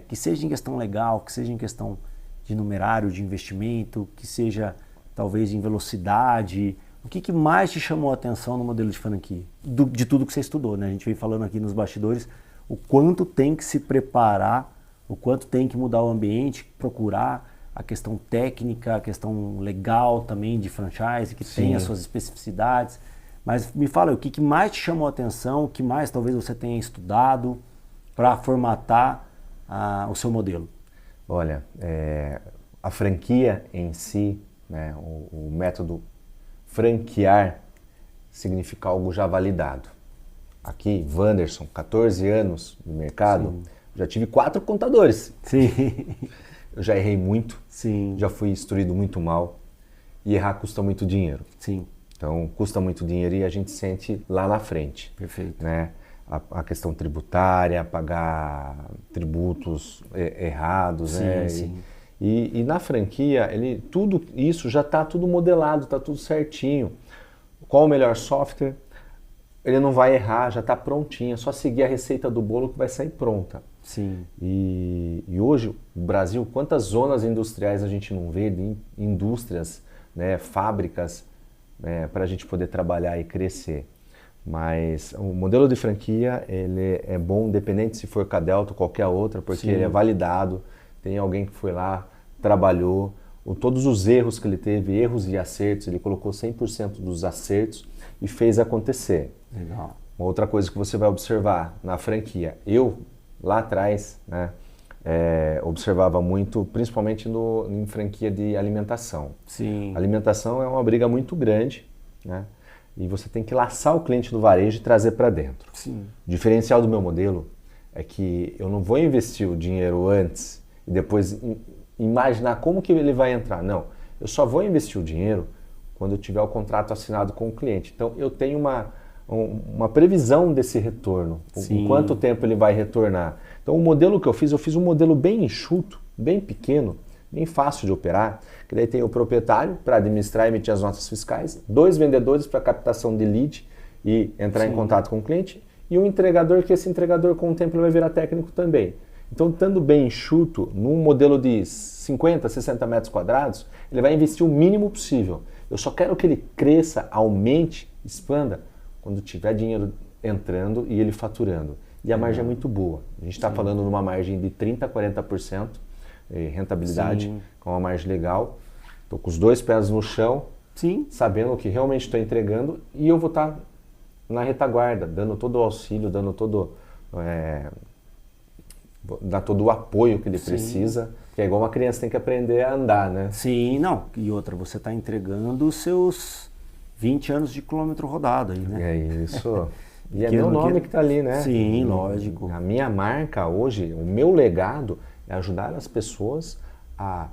que seja em questão legal, que seja em questão de numerário, de investimento, que seja talvez em velocidade. O que mais te chamou a atenção no modelo de franquia? De tudo que você estudou, né? A gente vem falando aqui nos bastidores o quanto tem que se preparar, o quanto tem que mudar o ambiente, procurar a questão técnica, a questão legal também de franchise, que tem as suas especificidades. Mas me fala, o que mais te chamou a atenção, o que mais talvez você tenha estudado para formatar o seu modelo? Olha, a franquia em si, né, o método franquear significa algo já validado. Aqui, Wanderson, 14 anos no mercado, já tive 4 contadores. Sim. Eu já errei muito, Sim. Já fui instruído muito mal e errar custa muito dinheiro. Sim. Então, custa muito dinheiro e a gente sente lá na frente. Perfeito. Né? A questão tributária, pagar tributos errados. Sim, né? sim. E na franquia, tudo isso já está tudo modelado, está tudo certinho. Qual o melhor software? Ele não vai errar, já está prontinho, é só seguir a receita do bolo que vai sair pronta. Sim. E hoje, o Brasil, quantas zonas industriais a gente não vê, de indústrias, né, fábricas, para a gente poder trabalhar e crescer. Mas o modelo de franquia, ele é bom, independente se for Cadelta ou qualquer outra, porque ele é validado, tem alguém que foi lá, trabalhou, todos os erros que ele teve, erros e acertos, ele colocou 100% dos acertos e fez acontecer. Legal. Uma outra coisa que você vai observar na franquia, eu lá atrás, né, observava muito, principalmente em franquia de alimentação. Sim. A alimentação é uma briga muito grande, né, e você tem que laçar o cliente do varejo e trazer para dentro. Sim. O diferencial do meu modelo é que eu não vou investir o dinheiro antes e depois imaginar como que ele vai entrar. Não, eu só vou investir o dinheiro quando eu tiver o contrato assinado com o cliente. Então, eu tenho uma previsão desse retorno, em quanto tempo ele vai retornar. Então, o modelo que eu fiz um modelo bem enxuto, bem pequeno, bem fácil de operar, que daí tem o proprietário para administrar e emitir as notas fiscais, 2 vendedores para captação de lead e entrar em contato com o cliente, e um entregador, que esse entregador com o tempo ele vai virar técnico também. Então, estando bem enxuto, num modelo de 50, 60 metros quadrados, ele vai investir o mínimo possível. Eu só quero que ele cresça, aumente, expanda, quando tiver dinheiro entrando e ele faturando. E a margem é muito boa. A gente está falando numa margem de 30% a 40% rentabilidade, com uma margem legal. Estou com os 2 pés no chão, sabendo o que realmente estou entregando, e eu vou estar na retaguarda, dando todo o auxílio, dando todo o apoio que ele precisa Que é igual uma criança, tem que aprender a andar, né? Sim, não. E outra, você está entregando os seus 20 anos de quilômetro rodado aí, né? É isso. E é meu nome que está ali, né? Sim, lógico. A minha marca hoje, o meu legado é ajudar as pessoas a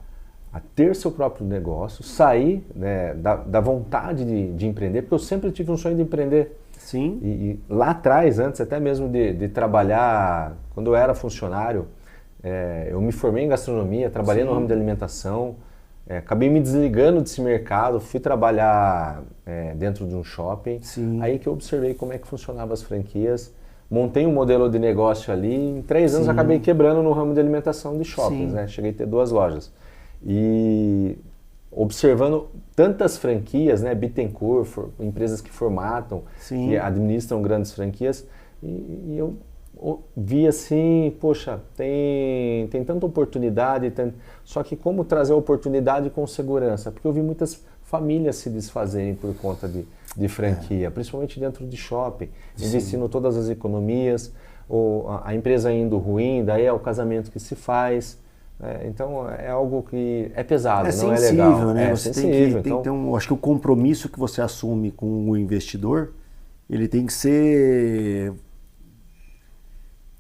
ter seu próprio negócio, sair, né, da vontade de empreender, porque eu sempre tive um sonho de empreender. Sim. E lá atrás, antes até mesmo de trabalhar, quando eu era funcionário, eu me formei em gastronomia, trabalhei no ramo de alimentação, acabei me desligando desse mercado, fui trabalhar dentro de um shopping. Sim. Aí que eu observei como é que funcionavam as franquias, montei um modelo de negócio ali, em 3 anos acabei quebrando no ramo de alimentação de shoppings, né? Cheguei a ter 2 lojas. E observando tantas franquias, né, Bittencourt, empresas que formatam, que administram grandes franquias, e eu vi assim, poxa, tem tanta oportunidade, só que como trazer a oportunidade com segurança? Porque eu vi muitas famílias se desfazerem por conta de franquia, principalmente dentro de shopping, investindo todas as economias, ou a empresa indo ruim, daí é o casamento que se faz. Então é algo que é pesado, não é legal. Né? Você tem que ter acho que o compromisso que você assume com o investidor, ele tem que ser...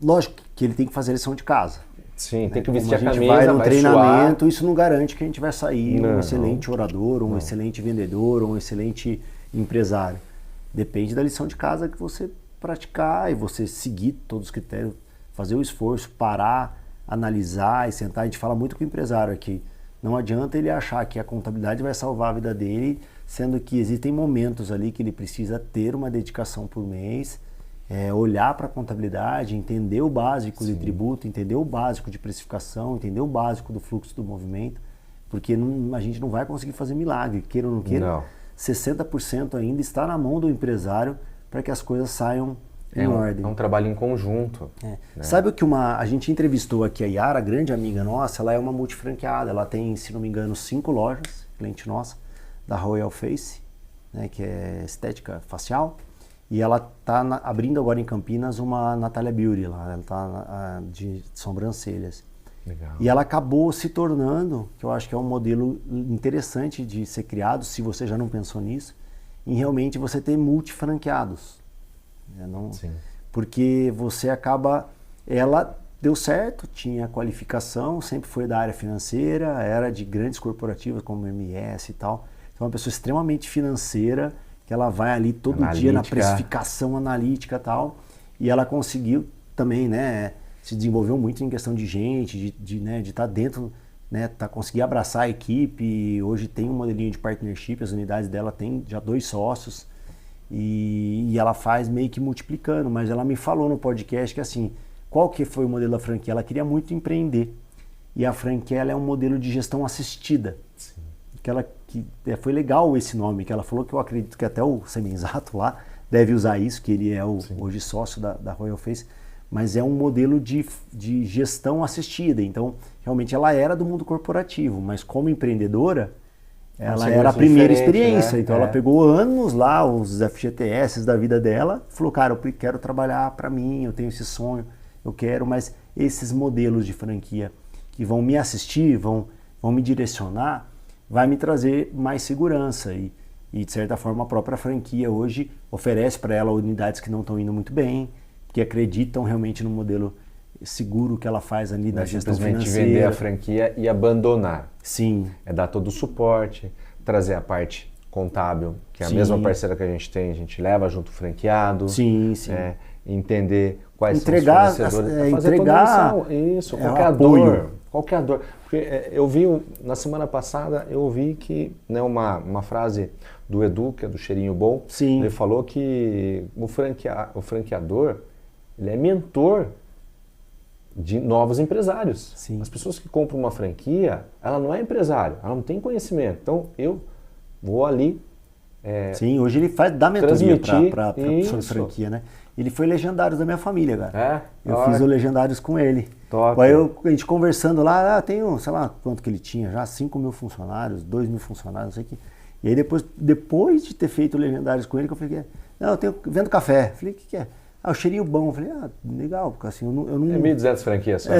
Lógico que ele tem que fazer a lição de casa. Sim, né? Tem que vestir a camisa, vai no treinamento, suar. Isso não garante que a gente vai sair um excelente orador, um excelente vendedor, um excelente empresário. Depende da lição de casa que você praticar e você seguir todos os critérios, fazer o esforço, parar, analisar e sentar. A gente fala muito com o empresário aqui. Não adianta ele achar que a contabilidade vai salvar a vida dele, sendo que existem momentos ali que ele precisa ter uma dedicação por mês, olhar para a contabilidade, entender o básico de tributo, entender o básico de precificação, entender o básico do fluxo do movimento, porque a gente não vai conseguir fazer milagre, queira ou não queira. Não. 60% ainda está na mão do empresário para que as coisas saiam em ordem. É um trabalho em conjunto. Né? Sabe o que a gente entrevistou aqui a Yara, grande amiga nossa, ela é uma multifranqueada, ela tem, se não me engano, 5 lojas, cliente nossa, da Royal Face, né, que é estética facial, e ela está abrindo agora em Campinas uma Natalia Beauty, lá, ela está de sobrancelhas. Legal. E ela acabou se tornando, que eu acho que é um modelo interessante de ser criado, se você já não pensou nisso, em realmente você ter multifranqueados. Porque você acaba... Ela deu certo, tinha qualificação, sempre foi da área financeira, era de grandes corporativas como MS e tal. Então é uma pessoa extremamente financeira, que ela vai ali todo dia na precificação analítica e tal. E ela conseguiu também, né, se desenvolveu muito em questão de gente, de estar dentro, né, conseguir abraçar a equipe. Hoje tem um modelinho de partnership, as unidades dela tem já 2 sócios. E ela faz meio que multiplicando, mas ela me falou no podcast que assim, qual que foi o modelo da franquia? Ela queria muito empreender, e a franquia ela é um modelo de gestão assistida. Sim. Foi legal esse nome, que ela falou, que eu acredito que até o Semenzato lá deve usar isso, que ele é hoje sócio da Royal Face, mas é um modelo de gestão assistida. Então realmente ela era do mundo corporativo, mas como empreendedora, ela era a primeira experiência, né? Então ela pegou anos lá, os FGTS da vida dela, falou, cara, eu quero trabalhar para mim, eu tenho esse sonho, eu quero, mas esses modelos de franquia que vão me assistir, vão me direcionar, vai me trazer mais segurança. E de certa forma a própria franquia hoje oferece para ela unidades que não estão indo muito bem, que acreditam realmente no modelo seguro que ela faz ali da gestão financeira. Simplesmente vender a franquia e abandonar. Sim. É dar todo o suporte, trazer a parte contábil, que é a mesma parceira que a gente leva junto o franqueado. Sim. Entender quais entregar, são os fornecedores. Entregar isso, qual que é a dor. Porque eu vi, na semana passada, eu ouvi que, né, uma frase do Edu, que é do Cheirinho Bom, Sim. Ele falou que o franqueador, ele é mentor de novos empresários. Sim. As pessoas que compram uma franquia, ela não é empresário, ela não tem conhecimento. Então, eu vou ali... Sim, hoje ele dá mentoria para pessoas de franquia, né? Ele foi Legendários da minha família, cara. Eu fiz o Legendários com ele. Top. Aí a gente conversando lá, tenho, sei lá, quanto que ele tinha já, 5.000 funcionários, 2.000 funcionários, não sei o que. E aí depois de ter feito o Legendários com ele, que eu falei, não, eu vendo café. Falei, o que é? O Cheirinho Bom. Eu falei, legal, porque assim, eu não... É 1.200 franquias só.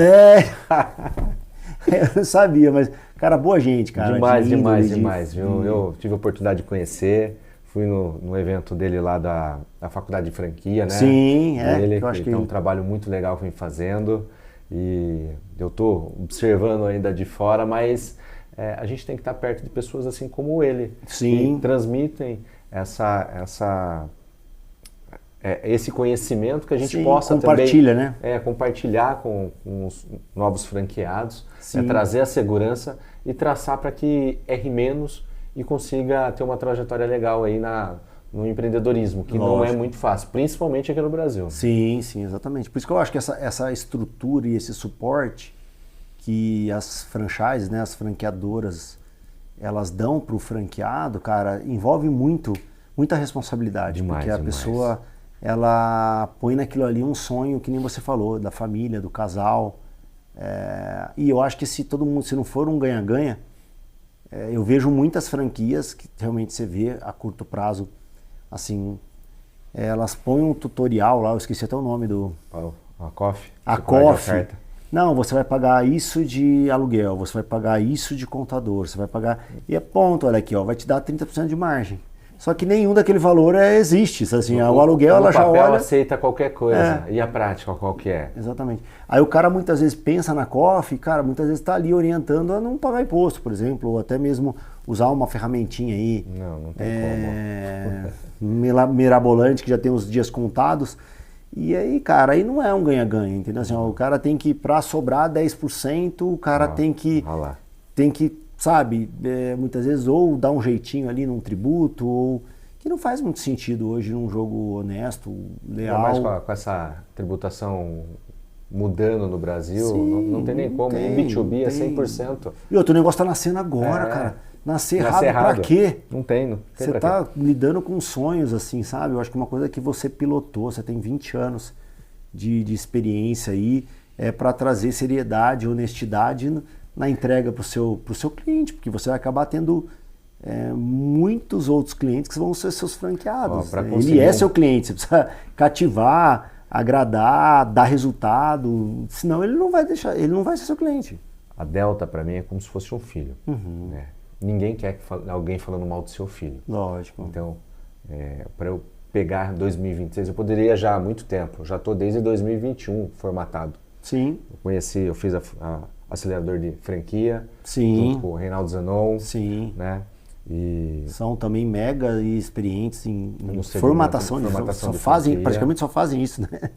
Eu não sabia, mas, cara, boa gente, cara. Demais, demais. Eu tive a oportunidade de conhecer, fui no evento dele lá da Faculdade de Franquia, né? Sim, Ele, eu acho que tem um trabalho muito legal que vem fazendo e eu estou observando ainda de fora, mas a gente tem que estar perto de pessoas assim como ele, sim, que transmitem esse conhecimento que a gente possa compartilha, também né? Compartilhar com os novos franqueados, trazer a segurança e traçar para que erre menos e consiga ter uma trajetória legal aí no empreendedorismo, que não é muito fácil, principalmente aqui no Brasil. Sim, exatamente. Por isso que eu acho que essa estrutura e esse suporte que as franchises, né, as franqueadoras, elas dão para o franqueado, cara, envolve muita responsabilidade. Demais, porque a pessoa, ela põe naquilo ali um sonho, que nem você falou, da família, do casal. E eu acho que se não for um ganha-ganha, eu vejo muitas franquias que realmente você vê a curto prazo, assim, elas põem um tutorial lá, eu esqueci até o nome do... A COF? A COF. Não, você vai pagar isso de aluguel, você vai pagar isso de contador, você vai pagar... E é ponto, olha aqui, ó, vai te dar 30% de margem. Só que nenhum daquele valor existe. Assim, o aluguel, ela já olha... aceita qualquer coisa. E a prática, qual que é? Exatamente. Aí o cara muitas vezes pensa na COF, cara, muitas vezes está ali orientando a não pagar imposto, por exemplo, ou até mesmo usar uma ferramentinha aí. Não tem como. Mirabolante, que já tem os dias contados. E aí, cara, aí não é um ganha-ganha, entendeu? Assim, ó, o cara tem que, para sobrar 10%, o cara tem que, sabe, muitas vezes ou dar um jeitinho ali num tributo, ou que não faz muito sentido hoje num jogo honesto, leal. Mas com essa tributação mudando no Brasil, não tem nem como. Em B2B é 100%. E outro negócio tá nascendo agora, cara. Nascer errado pra quê? Não tem você tá lidando com sonhos, assim, sabe? Eu acho que uma coisa que você pilotou, você tem 20 anos de experiência aí, para trazer seriedade, honestidade na entrega pro seu cliente, porque você vai acabar tendo muitos outros clientes que vão ser seus franqueados. Ele é seu cliente, você precisa cativar, agradar, dar resultado, senão ele não vai ser seu cliente. A Delta, para mim, é como se fosse um filho. Né? Ninguém quer alguém falando mal do seu filho. Lógico. Então, para eu pegar 2026, eu poderia já há muito tempo. Eu já estou desde 2021 formatado. Sim. Eu fiz a acelerador de franquia. Sim. Junto com o Reinaldo Zanon. Sim. Né? E são também mega experientes em formatação praticamente só fazem isso, né?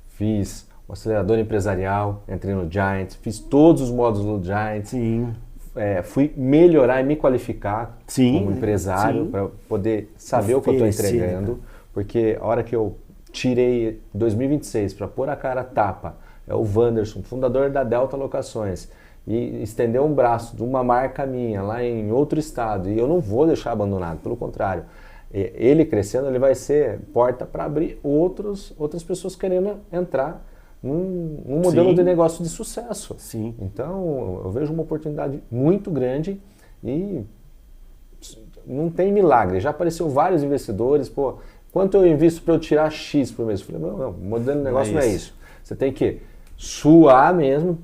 Fiz o acelerador empresarial, entrei no Giant, fiz todos os módulos do Giant. Sim. Fui melhorar e me qualificar como empresário para poder saber o que eu estou entregando, porque a hora que eu tirei 2026 para pôr a cara a tapa, é o Wanderson, fundador da Delta Locações, e estender um braço de uma marca minha lá em outro estado, e eu não vou deixar abandonado, pelo contrário, ele crescendo, ele vai ser porta para abrir outras pessoas querendo entrar num modelo de negócio de sucesso. Sim. Então, eu vejo uma oportunidade muito grande e não tem milagre. Já apareceu vários investidores, quanto eu invisto para eu tirar X por mês? Eu falei, não, o modelo de negócio não é isso. Você tem que suar mesmo,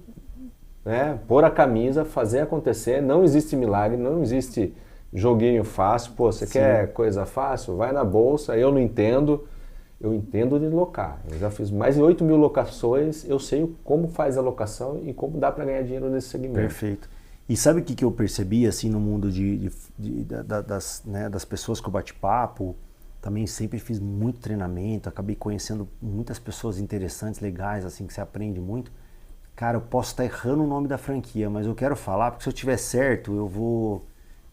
né, pôr a camisa, fazer acontecer. Não existe milagre, não existe joguinho fácil. Você quer coisa fácil? Vai na bolsa, eu não entendo. Eu entendo de locar. Eu já fiz mais de 8 mil locações, eu sei como faz a locação e como dá para ganhar dinheiro nesse segmento. Perfeito. E sabe o que eu percebi assim no mundo das pessoas que eu bate-papo? Também sempre fiz muito treinamento, acabei conhecendo muitas pessoas interessantes, legais, assim, que você aprende muito. Cara, eu posso estar errando o nome da franquia, mas eu quero falar, porque se eu tiver certo, eu vou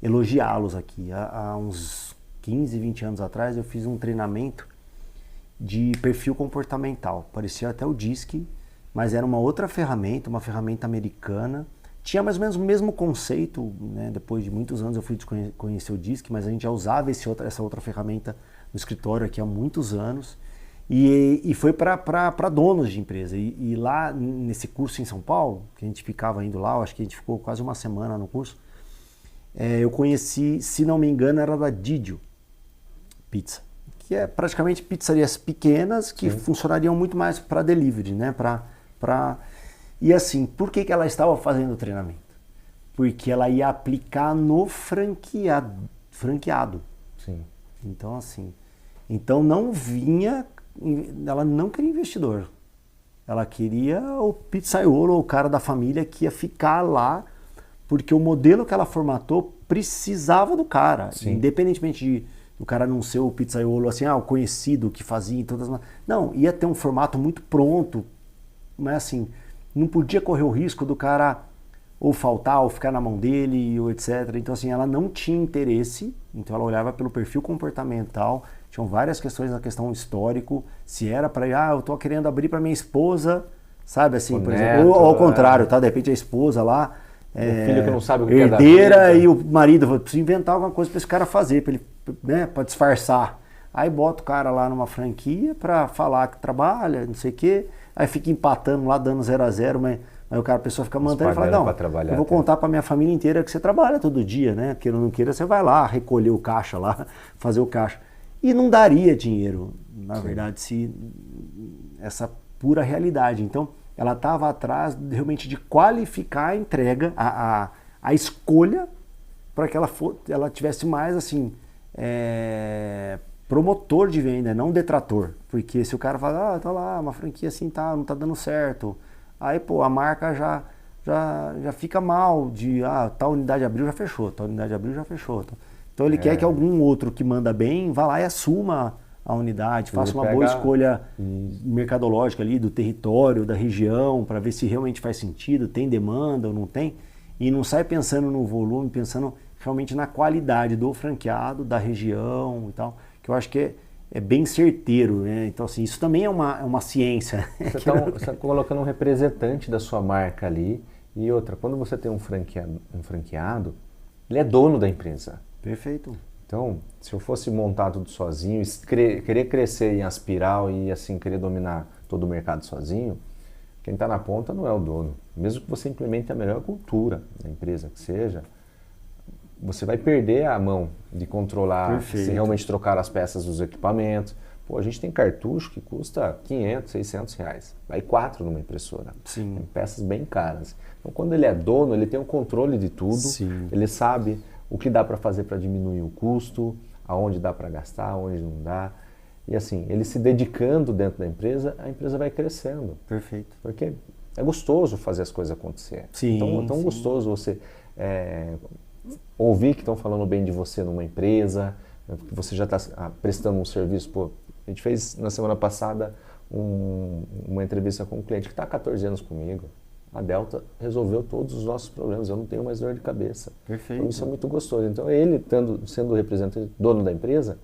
elogiá-los aqui. Há uns 15, 20 anos atrás, eu fiz um treinamento de perfil comportamental. Parecia até o DISC, mas era uma outra ferramenta, uma ferramenta americana. Tinha mais ou menos o mesmo conceito, né? Depois de muitos anos eu fui conhecer o DISC, mas a gente já usava essa outra ferramenta no escritório aqui há muitos anos. E foi para donos de empresa. E lá nesse curso em São Paulo, que a gente ficava indo lá, eu acho que a gente ficou quase uma semana no curso, eu conheci, se não me engano, era da Didio Pizza, que é praticamente pizzarias pequenas que funcionariam muito mais para delivery, né? E assim, por que ela estava fazendo o treinamento? Porque ela ia aplicar no franqueado. Sim. Então, assim, então não vinha, ela não queria investidor. Ela queria o pizzaiolo, ou o cara da família que ia ficar lá, porque o modelo que ela formatou precisava do cara. Sim. Independentemente do cara não ser o pizzaiolo, assim, o conhecido que fazia em todas as... Não, ia ter um formato muito pronto, mas assim, não podia correr o risco do cara ou faltar, ou ficar na mão dele, ou etc. Então, assim, ela não tinha interesse, então ela olhava pelo perfil comportamental, tinham várias questões na questão histórico, se era para, eu tô querendo abrir para minha esposa, sabe, assim, por exemplo, ou ao contrário, tá, de repente a esposa lá, o filho que não sabe o que herdeira, é da vida, e o marido, preciso inventar alguma coisa para esse cara fazer, para ele, né, para disfarçar. Aí bota o cara lá numa franquia para falar que trabalha, não sei o quê, aí fica empatando lá, dando 0-0, mas aí a pessoa fica mantendo e fala, não, eu vou contar para minha família inteira que você trabalha todo dia, né? Queira ou não queira, você vai lá recolher o caixa lá, fazer o caixa. E não daria dinheiro, na verdade, se essa pura realidade. Então, ela estava atrás realmente de qualificar a entrega, a escolha, para que ela tivesse mais, assim, promotor de venda, não detrator. Porque se o cara fala, tá lá, uma franquia assim, não tá dando certo. Aí, pô, a marca já fica mal de, tal unidade abriu, já fechou, tal unidade abriu, já fechou. Então ele quer que algum outro que manda bem vá lá e assuma a unidade, faça uma boa escolha mercadológica ali do território, da região, para ver se realmente faz sentido, tem demanda ou não tem. E não sai pensando no volume, pensando realmente na qualidade do franqueado, da região e tal, que eu acho que é bem certeiro, né? Então, assim, isso também é uma ciência. Você está colocando um representante da sua marca ali. E outra, quando você tem um franqueado, ele é dono da empresa. Perfeito. Então, se eu fosse montar tudo sozinho, querer crescer em espiral e assim querer dominar todo o mercado sozinho, quem está na ponta não é o dono. Mesmo que você implemente a melhor cultura da empresa que seja, você vai perder a mão de controlar, se realmente trocar as peças dos equipamentos. Pô, a gente tem cartucho que custa 500, 600 reais. Vai 4 numa impressora. Sim. Tem peças bem caras. Então, quando ele é dono, ele tem o controle de tudo. Sim. Ele sabe o que dá para fazer para diminuir o custo, aonde dá para gastar, aonde não dá. E assim, ele se dedicando dentro da empresa, a empresa vai crescendo. Perfeito. Porque é gostoso fazer as coisas acontecer. Sim, É tão gostoso você ouvir que estão falando bem de você numa empresa, que você já está prestando um serviço. Pô, a gente fez na semana passada uma entrevista com um cliente que está há 14 anos comigo. A Delta resolveu todos os nossos problemas, eu não tenho mais dor de cabeça. Perfeito. Então isso é muito gostoso. Então ele, sendo o representante, dono da empresa,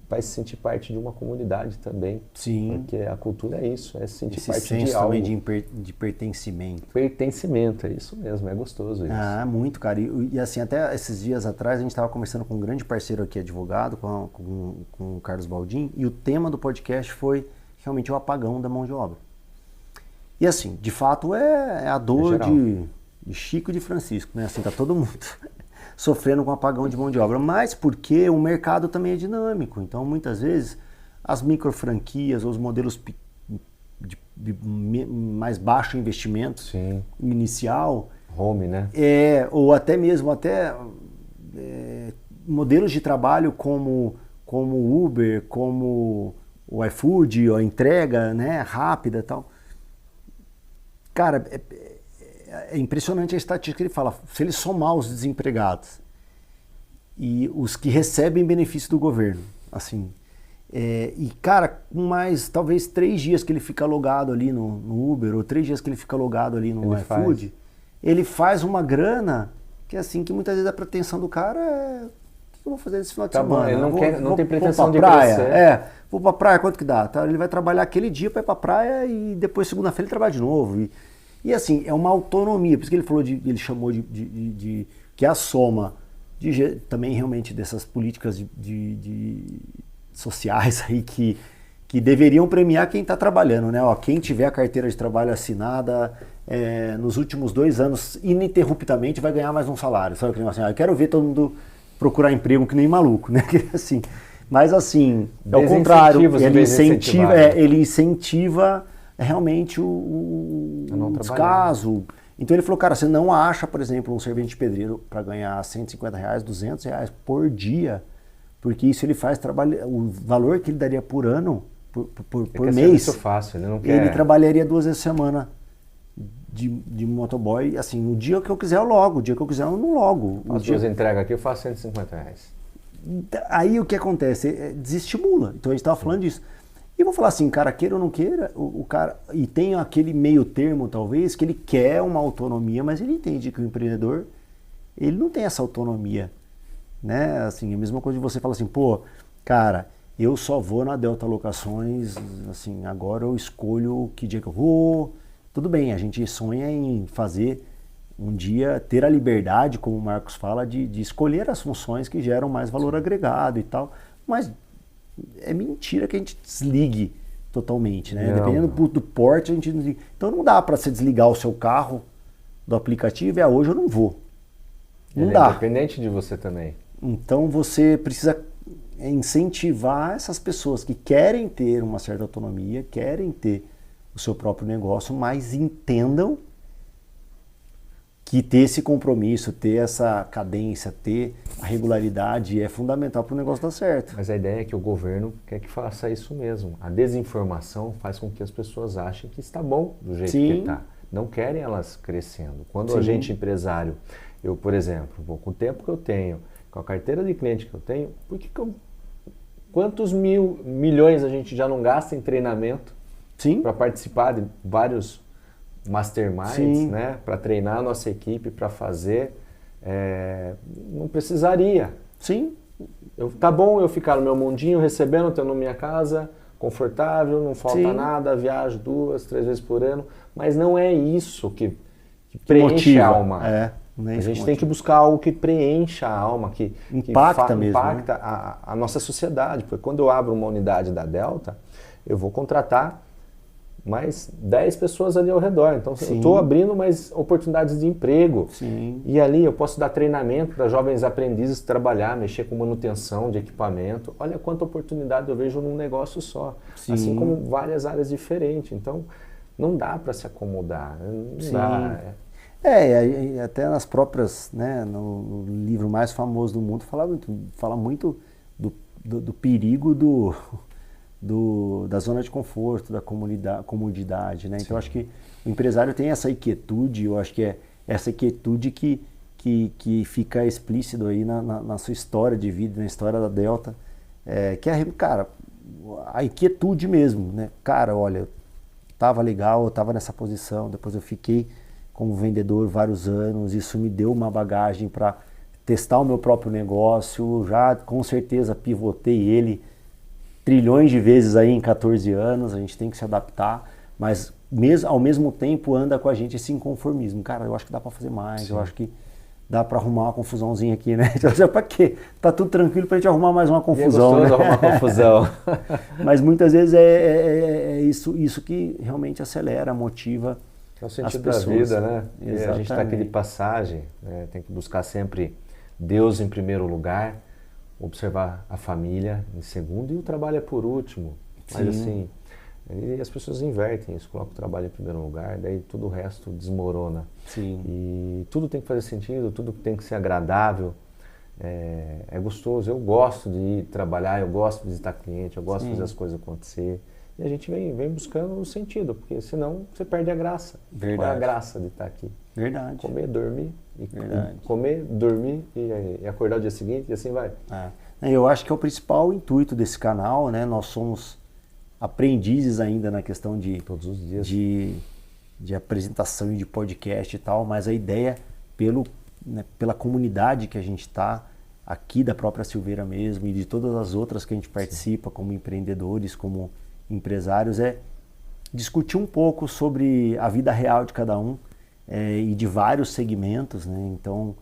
vai se sentir parte de uma comunidade também. Sim. Porque a cultura é isso, é se sentir Esse parte senso de algo. também de pertencimento. Pertencimento, é isso mesmo, é gostoso isso. Muito, cara. E assim, até esses dias atrás a gente estava conversando com um grande parceiro aqui, advogado, com o Carlos Baldin, e o tema do podcast foi realmente o apagão da mão de obra. E assim, de fato é a dor de Chico e de Francisco, né? Assim, tá todo mundo sofrendo com apagão de mão de obra, mas porque o mercado também é dinâmico. Então, muitas vezes, as micro franquias, os modelos de mais baixo investimento inicial, home, né? Ou até mesmo modelos de trabalho como Uber, como o iFood, a entrega, né, rápida e tal. Cara, é impressionante a estatística que ele fala. Se ele somar os desempregados e os que recebem benefício do governo, assim, e cara, com mais talvez 3 dias que ele fica logado ali no Uber, ou 3 dias que ele fica logado ali no iFood, ele faz uma grana que assim, que muitas vezes a pretensão do cara é: o que eu vou fazer nesse final de semana? Ele não tem pretensão de praia, crescer. Vou pra praia, quanto que dá? Tá, ele vai trabalhar aquele dia para ir pra praia e depois segunda-feira ele trabalha de novo. E assim, é uma autonomia, por isso que ele falou ele chamou de que é a soma também realmente dessas políticas sociais aí que deveriam premiar quem está trabalhando, né? Quem tiver a carteira de trabalho assinada nos últimos 2 anos, ininterruptamente vai ganhar mais um salário. Sabe? Assim, eu quero ver todo mundo procurar emprego que nem maluco, né? Assim, mas assim, é o contrário, ele incentiva é realmente não o descaso. Então ele falou, cara, você não acha, por exemplo, um servente de pedreiro para ganhar R$150, R$200 por dia, porque isso ele faz trabalho, o valor que ele daria por ano, por mês, fácil, ele não quer. Ele trabalharia 2 vezes a semana de motoboy, assim, no dia que eu quiser eu logo, o dia que eu quiser eu não logo. As duas entregas aqui eu faço R$150. Aí o que acontece? Desestimula. Então a gente estava falando disso. E vou falar assim, cara, queira ou não queira, o cara, e tem aquele meio termo talvez, que ele quer uma autonomia, mas ele entende que o empreendedor, ele não tem essa autonomia, né? Assim, a mesma coisa de você falar assim, pô, cara, eu só vou na Delta Locações, assim, agora eu escolho que dia que eu vou. Tudo bem, a gente sonha em fazer um dia, ter a liberdade, como o Marcos fala, de escolher as funções que geram mais valor agregado e tal, mas é mentira que a gente desligue totalmente, né? Dependendo do porte, a gente desliga. Então não dá para você desligar o seu carro do aplicativo e hoje eu não vou. Não dá. É independente de você também. Então você precisa incentivar essas pessoas que querem ter uma certa autonomia, querem ter o seu próprio negócio, mas entendam que ter esse compromisso, ter essa cadência, ter a regularidade é fundamental para o negócio dar certo. Mas a ideia é que o governo quer que faça isso mesmo. A desinformação faz com que as pessoas achem que está bom do jeito que está. Não querem elas crescendo. Quando a gente empresário, eu, por exemplo, com o tempo que eu tenho, com a carteira de cliente que eu tenho, quantos milhões a gente já não gasta em treinamento para participar de vários masterminds, né, para treinar a nossa equipe, para fazer, não precisaria. Tá bom eu ficar no meu mundinho, recebendo, tendo minha casa, confortável, não falta nada, viajo 2, 3 vezes por ano, mas não é isso que preenche motiva. A alma. A gente tem que buscar algo que preencha a alma, que impacta a nossa sociedade, porque quando eu abro uma unidade da Delta, eu vou contratar mais 10 pessoas ali ao redor. Então, eu estou abrindo mais oportunidades de emprego. E ali eu posso dar treinamento para jovens aprendizes trabalhar, mexer com manutenção de equipamento. Olha quanta oportunidade eu vejo num negócio só. Assim como várias áreas diferentes. Então, não dá para se acomodar. Não dá. Até nas próprias, né, no livro mais famoso do mundo, fala muito do perigo da zona de conforto, da comodidade, né? Então acho que o empresário tem essa inquietude, eu acho que é essa inquietude que fica explícito aí na sua história de vida, na história da Delta, que é, cara, a inquietude mesmo, né? Cara, olha, eu tava legal, eu tava nessa posição, depois eu fiquei como vendedor vários anos, isso me deu uma bagagem para testar o meu próprio negócio, já com certeza pivotei ele trilhões de vezes aí em 14 anos, a gente tem que se adaptar, mas ao mesmo tempo anda com a gente esse inconformismo. Cara, eu acho que dá para fazer mais, eu acho que dá para arrumar uma confusãozinha aqui, né? Então, para quê? Tá tudo tranquilo pra gente arrumar mais uma confusão, né? Arrumar confusão. Mas muitas vezes é isso que realmente acelera, motiva as pessoas. É o sentido da vida, né? Exatamente. A gente está aqui de passagem, né? Tem que buscar sempre Deus em primeiro lugar, observar a família em segundo e o trabalho é por último. Mas assim, e as pessoas invertem isso, colocam o trabalho em primeiro lugar, daí tudo o resto desmorona. E tudo tem que fazer sentido, tudo tem que ser agradável, é gostoso. Eu gosto de ir trabalhar, eu gosto de visitar cliente, eu gosto de fazer as coisas acontecer. E a gente vem buscando o sentido, porque senão você perde a graça. Verdade. Qual é a graça de estar aqui? Verdade. Comer, dormir, comer, dormir e acordar o dia seguinte e assim vai. Eu acho que é o principal intuito desse canal, né? Nós somos aprendizes ainda na questão de todos os dias de apresentação e de podcast e tal, mas a ideia pela comunidade que a gente está aqui da própria Silveira mesmo e de todas as outras que a gente participa como empreendedores, como empresários, é discutir um pouco sobre a vida real de cada um e de vários segmentos, né? Então,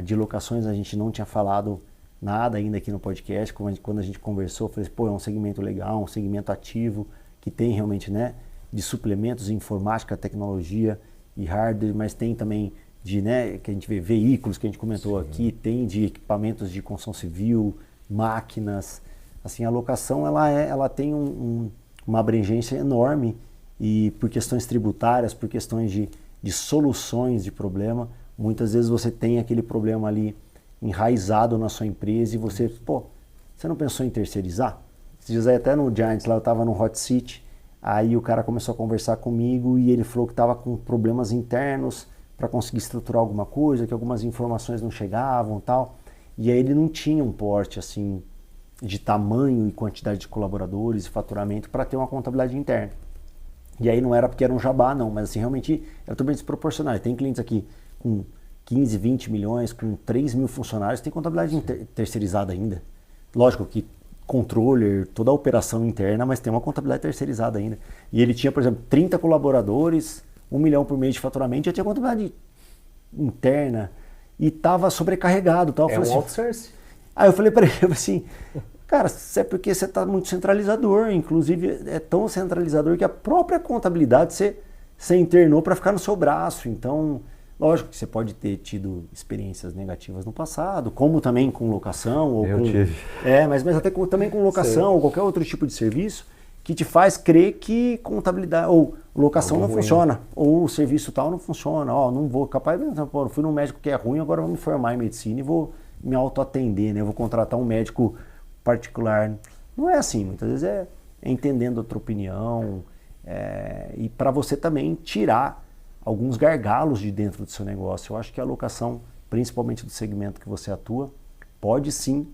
de locações a gente não tinha falado nada ainda aqui no podcast. Quando a gente conversou, eu falei, pô, é um segmento legal, um segmento ativo, que tem realmente, né, de suplementos, informática, tecnologia e hardware, mas tem também que a gente vê veículos, que a gente comentou aqui, tem de equipamentos de construção civil, máquinas. Assim, a locação ela tem uma abrangência enorme e por questões tributárias, por questões de soluções de problema, muitas vezes você tem aquele problema ali enraizado na sua empresa e você, você não pensou em terceirizar? Esses dias aí até no Giants, lá eu estava no Hot Seat, aí o cara começou a conversar comigo e ele falou que estava com problemas internos para conseguir estruturar alguma coisa, que algumas informações não chegavam e tal, e aí ele não tinha um porte assim de tamanho e quantidade de colaboradores e faturamento para ter uma contabilidade interna. E aí não era porque era um jabá, não, mas assim, realmente era totalmente desproporcional. Tem clientes aqui com 15, 20 milhões, com 3 mil funcionários, tem contabilidade terceirizada ainda. Lógico que controller, toda a operação interna, mas tem uma contabilidade terceirizada ainda. E ele tinha, por exemplo, 30 colaboradores, 1 milhão por mês de faturamento, já tinha contabilidade interna e estava sobrecarregado. Tal. É um outsourcing. Aí eu falei para ele assim, cara, isso é porque você está muito centralizador, inclusive é tão centralizador que a própria contabilidade você internou para ficar no seu braço. Então, lógico que você pode ter tido experiências negativas no passado, como também com locação. Ou tive. Mas até também com locação ou qualquer outro tipo de serviço que te faz crer que contabilidade ou locação não funciona, ou o serviço tal não funciona. Não vou, capaz, eu fui num médico que é ruim, agora vou me formar em medicina e vou me autoatender, né? Vou contratar um médico particular. Não é assim, muitas vezes é entendendo outra opinião e para você também tirar alguns gargalos de dentro do seu negócio. Eu acho que a alocação, principalmente do segmento que você atua, pode sim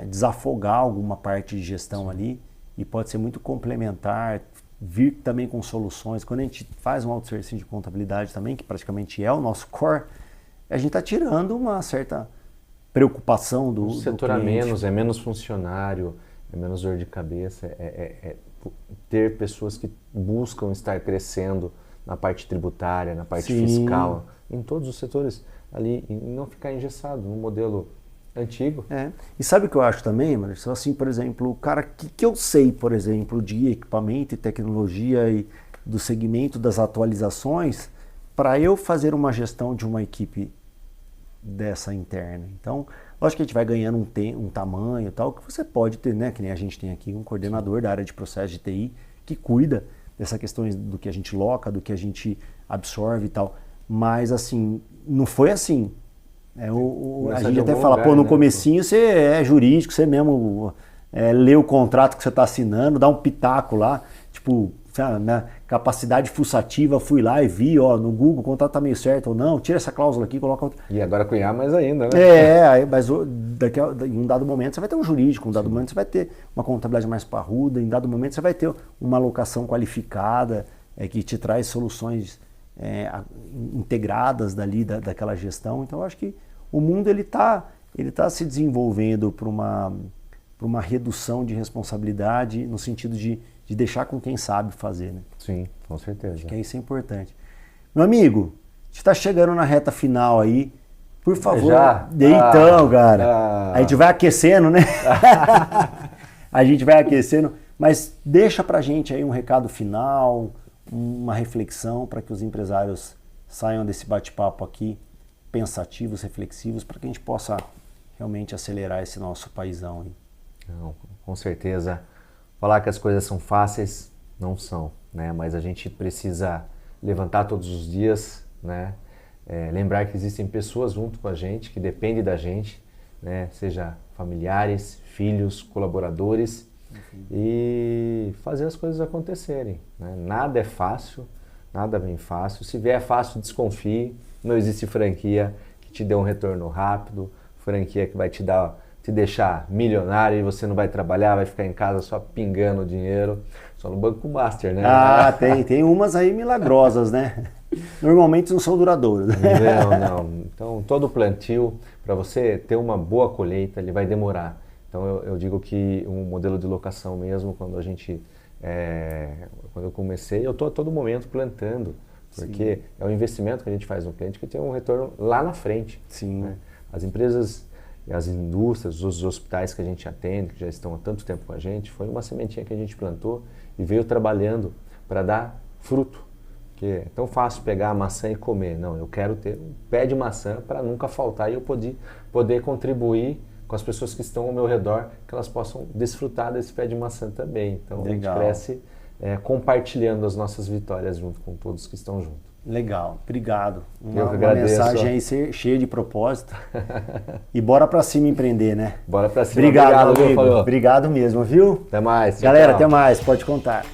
desafogar alguma parte de gestão ali e pode ser muito complementar, vir também com soluções. Quando a gente faz um outsourcing de contabilidade também, que praticamente é o nosso core, a gente está tirando uma certa preocupação do setor a menos, é menos funcionário, é menos dor de cabeça, é ter pessoas que buscam estar crescendo na parte tributária, na parte fiscal, em todos os setores ali, e não ficar engessado no modelo antigo. E sabe o que eu acho também, mano? Assim, por exemplo, o cara que eu sei, por exemplo, de equipamento e tecnologia e do segmento das atualizações, para eu fazer uma gestão de uma equipe dessa interna. Então, lógico que a gente vai ganhando um tamanho e tal, que você pode ter, né? Que nem a gente tem aqui um coordenador da área de processo de TI que cuida dessa questão do que a gente loca, do que a gente absorve e tal. Mas, assim, não foi assim. A gente até fala, no comecinho você é jurídico, você mesmo lê o contrato que você está assinando, dá um pitaco lá, tipo, sabe, minha capacidade fuçativa, fui lá e vi, no Google, o contrato está meio certo ou não, tira essa cláusula aqui, coloca outra. E agora com IA mais ainda, né? Mas em um dado momento você vai ter um jurídico, em um dado momento você vai ter uma contabilidade mais parruda, em dado momento você vai ter uma alocação qualificada que te traz soluções integradas dali, daquela gestão. Então eu acho que o mundo ele tá se desenvolvendo para uma redução de responsabilidade no sentido de deixar com quem sabe fazer, né? Sim, com certeza. Acho que isso é importante. Meu amigo, a gente está chegando na reta final aí. Por favor, então, cara, a gente vai aquecendo, né? A gente vai aquecendo, mas deixa pra gente aí um recado final, uma reflexão para que os empresários saiam desse bate-papo aqui pensativos, reflexivos, para que a gente possa realmente acelerar esse nosso paizão aí. Não, com certeza. Falar que as coisas são fáceis, não são, né? Mas a gente precisa levantar todos os dias, né? Lembrar que existem pessoas junto com a gente, que dependem da gente, né? Seja familiares, filhos, colaboradores, e fazer as coisas acontecerem, né? Nada é fácil, nada vem fácil. Se vier fácil, desconfie. Não existe franquia que te dê um retorno rápido, franquia que vai te deixar milionário e você não vai trabalhar, vai ficar em casa só pingando dinheiro, só no Banco Master, né? Tem umas aí milagrosas, né? Normalmente não são duradouras. Não. Então, todo plantio, para você ter uma boa colheita, ele vai demorar. Então, eu digo que um modelo de locação mesmo, quando eu comecei, eu estou a todo momento plantando, porque Sim. É um investimento que a gente faz no cliente que tem um retorno lá na frente. Sim. Né? As empresas, as indústrias, os hospitais que a gente atende, que já estão há tanto tempo com a gente, foi uma sementinha que a gente plantou e veio trabalhando para dar fruto. Porque é tão fácil pegar a maçã e comer. Não, eu quero ter um pé de maçã para nunca faltar e eu poder contribuir com as pessoas que estão ao meu redor, que elas possam desfrutar desse pé de maçã também. Então Legal. A gente cresce compartilhando as nossas vitórias junto com todos que estão juntos. Legal, obrigado. Eu que agradeço. Uma mensagem aí cheia de propósito. E bora pra cima empreender, né? Bora pra cima. Obrigado, amigo. Falou. Obrigado mesmo, viu? Até mais. Galera, tchau. até mais. Pode contar.